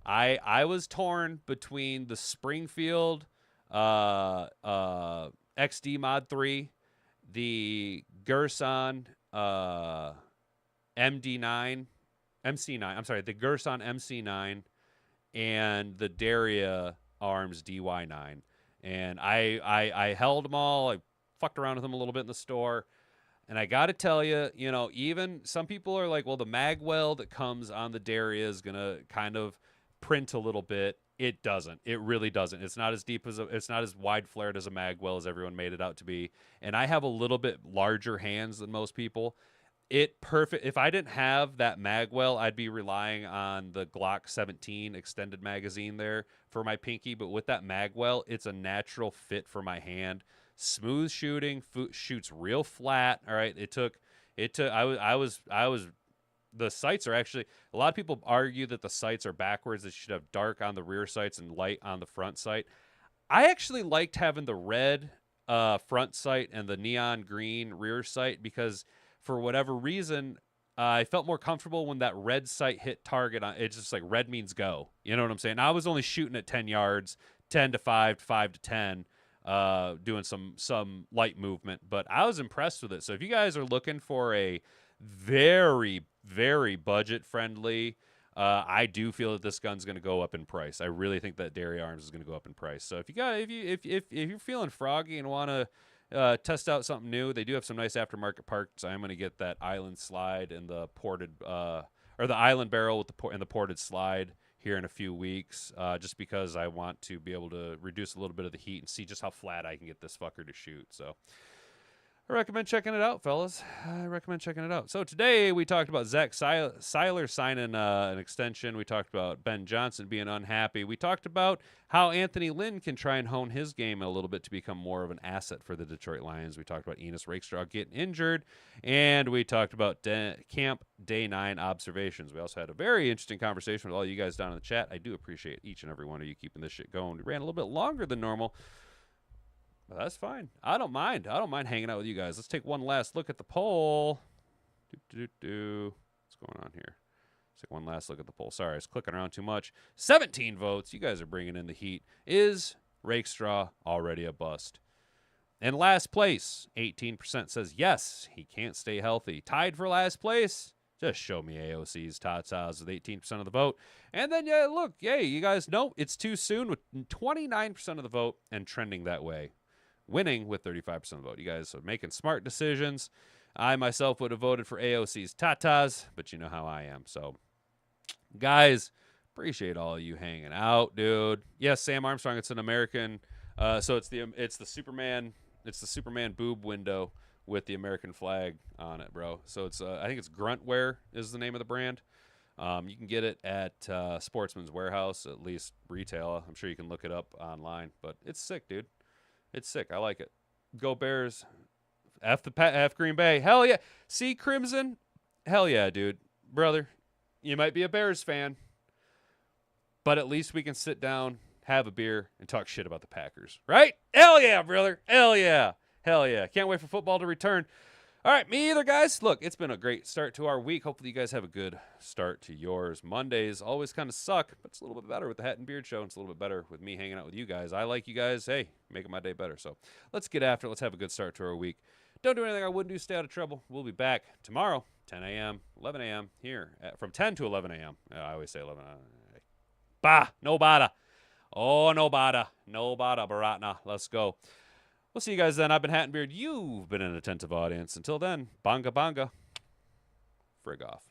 I was torn between the Springfield XD Mod 3, the Gerson MC9. I'm sorry, the Gerson MC9, and the Daria Arms DY9, and I held them all. I fucked around with them a little bit in the store. And I got to tell you, even some people are like, well, the magwell that comes on the Daria is going to kind of print a little bit. It doesn't. It really doesn't. It's not as deep it's not as wide flared as a magwell as everyone made it out to be. And I have a little bit larger hands than most people. If I didn't have that magwell, I'd be relying on the Glock 17 extended magazine there for my pinky. But with that magwell, it's a natural fit for my hand. Smooth shooting, shoots real flat. All right. I was the sights are actually, a lot of people argue that the sights are backwards. They should have dark on the rear sights and light on the front sight. I actually liked having the red front sight and the neon green rear sight because for whatever reason, I felt more comfortable when that red sight hit target. It's just like red means go. You know what I'm saying? I was only shooting at 10 yards, 10 to 5, 5 to 10, doing some light movement. But I was impressed with it. So if you guys are looking for a very, very budget-friendly, I do feel that this gun's going to go up in price. I really think that Derry Arms is going to go up in price. So if you're feeling froggy and want to test out something new, they do have some nice aftermarket parts. I'm going to get that island slide and the ported or the island barrel with the ported slide here in a few weeks, just because I want to be able to reduce a little bit of the heat and see just how flat I can get this fucker to shoot. So I recommend checking it out, fellas. I recommend checking it out. So today we talked about Zach Sieler signing an extension. We talked about Ben Johnson being unhappy. We talked about how Anthony Lynn can try and hone his game a little bit to become more of an asset for the Detroit Lions. We talked about Enos Rakestraw getting injured, and we talked about Camp Day 9 observations. We also had a very interesting conversation with all you guys down in the chat. I do appreciate each and every one of you keeping this shit going. We ran a little bit longer than normal. That's fine. I don't mind. I don't mind hanging out with you guys. Let's take one last look at the poll. What's going on here? Let's take one last look at the poll. Sorry, I was clicking around too much. 17 votes. You guys are bringing in the heat. Is Rakestraw already a bust? In last place, 18% says yes, he can't stay healthy. Tied for last place, just show me AOC's tatas with 18% of the vote. And then, yeah, look, yay, you guys know it's too soon with 29% of the vote and trending that way. Winning with 35% of the vote. You guys are making smart decisions. I myself would have voted for AOC's tatas, but you know how I am. So, guys, appreciate all of you hanging out, dude. Yes, Sam Armstrong. It's an American. So it's the Superman. It's the Superman boob window with the American flag on it, bro. So it's I think it's Gruntwear is the name of the brand. You can get it at Sportsman's Warehouse, at least retail. I'm sure you can look it up online, but it's sick, dude. It's sick. I like it. Go Bears. F Green Bay. Hell yeah. See Crimson? Hell yeah, dude. Brother, you might be a Bears fan, but at least we can sit down, have a beer, and talk shit about the Packers. Right? Hell yeah, brother. Hell yeah. Hell yeah. Can't wait for football to return. All right, me either, guys. Look, it's been a great start to our week. Hopefully you guys have a good start to yours. Mondays always kind of suck, but it's a little bit better with the Hat and Beard Show. And it's a little bit better with me hanging out with you guys. I like you guys. Hey, making my day better. So let's get after it. Let's have a good start to our week. Don't do anything I wouldn't do. Stay out of trouble. We'll be back tomorrow, 10 a.m., 11 a.m. here, from 10 to 11 a.m. I always say 11 a.m. Bah, no bada. Oh, no bada. No bada, Baratna. Let's go. We'll see you guys then. I've been Hat and Beard. You've been an attentive audience. Until then, bonga bonga. Frig off.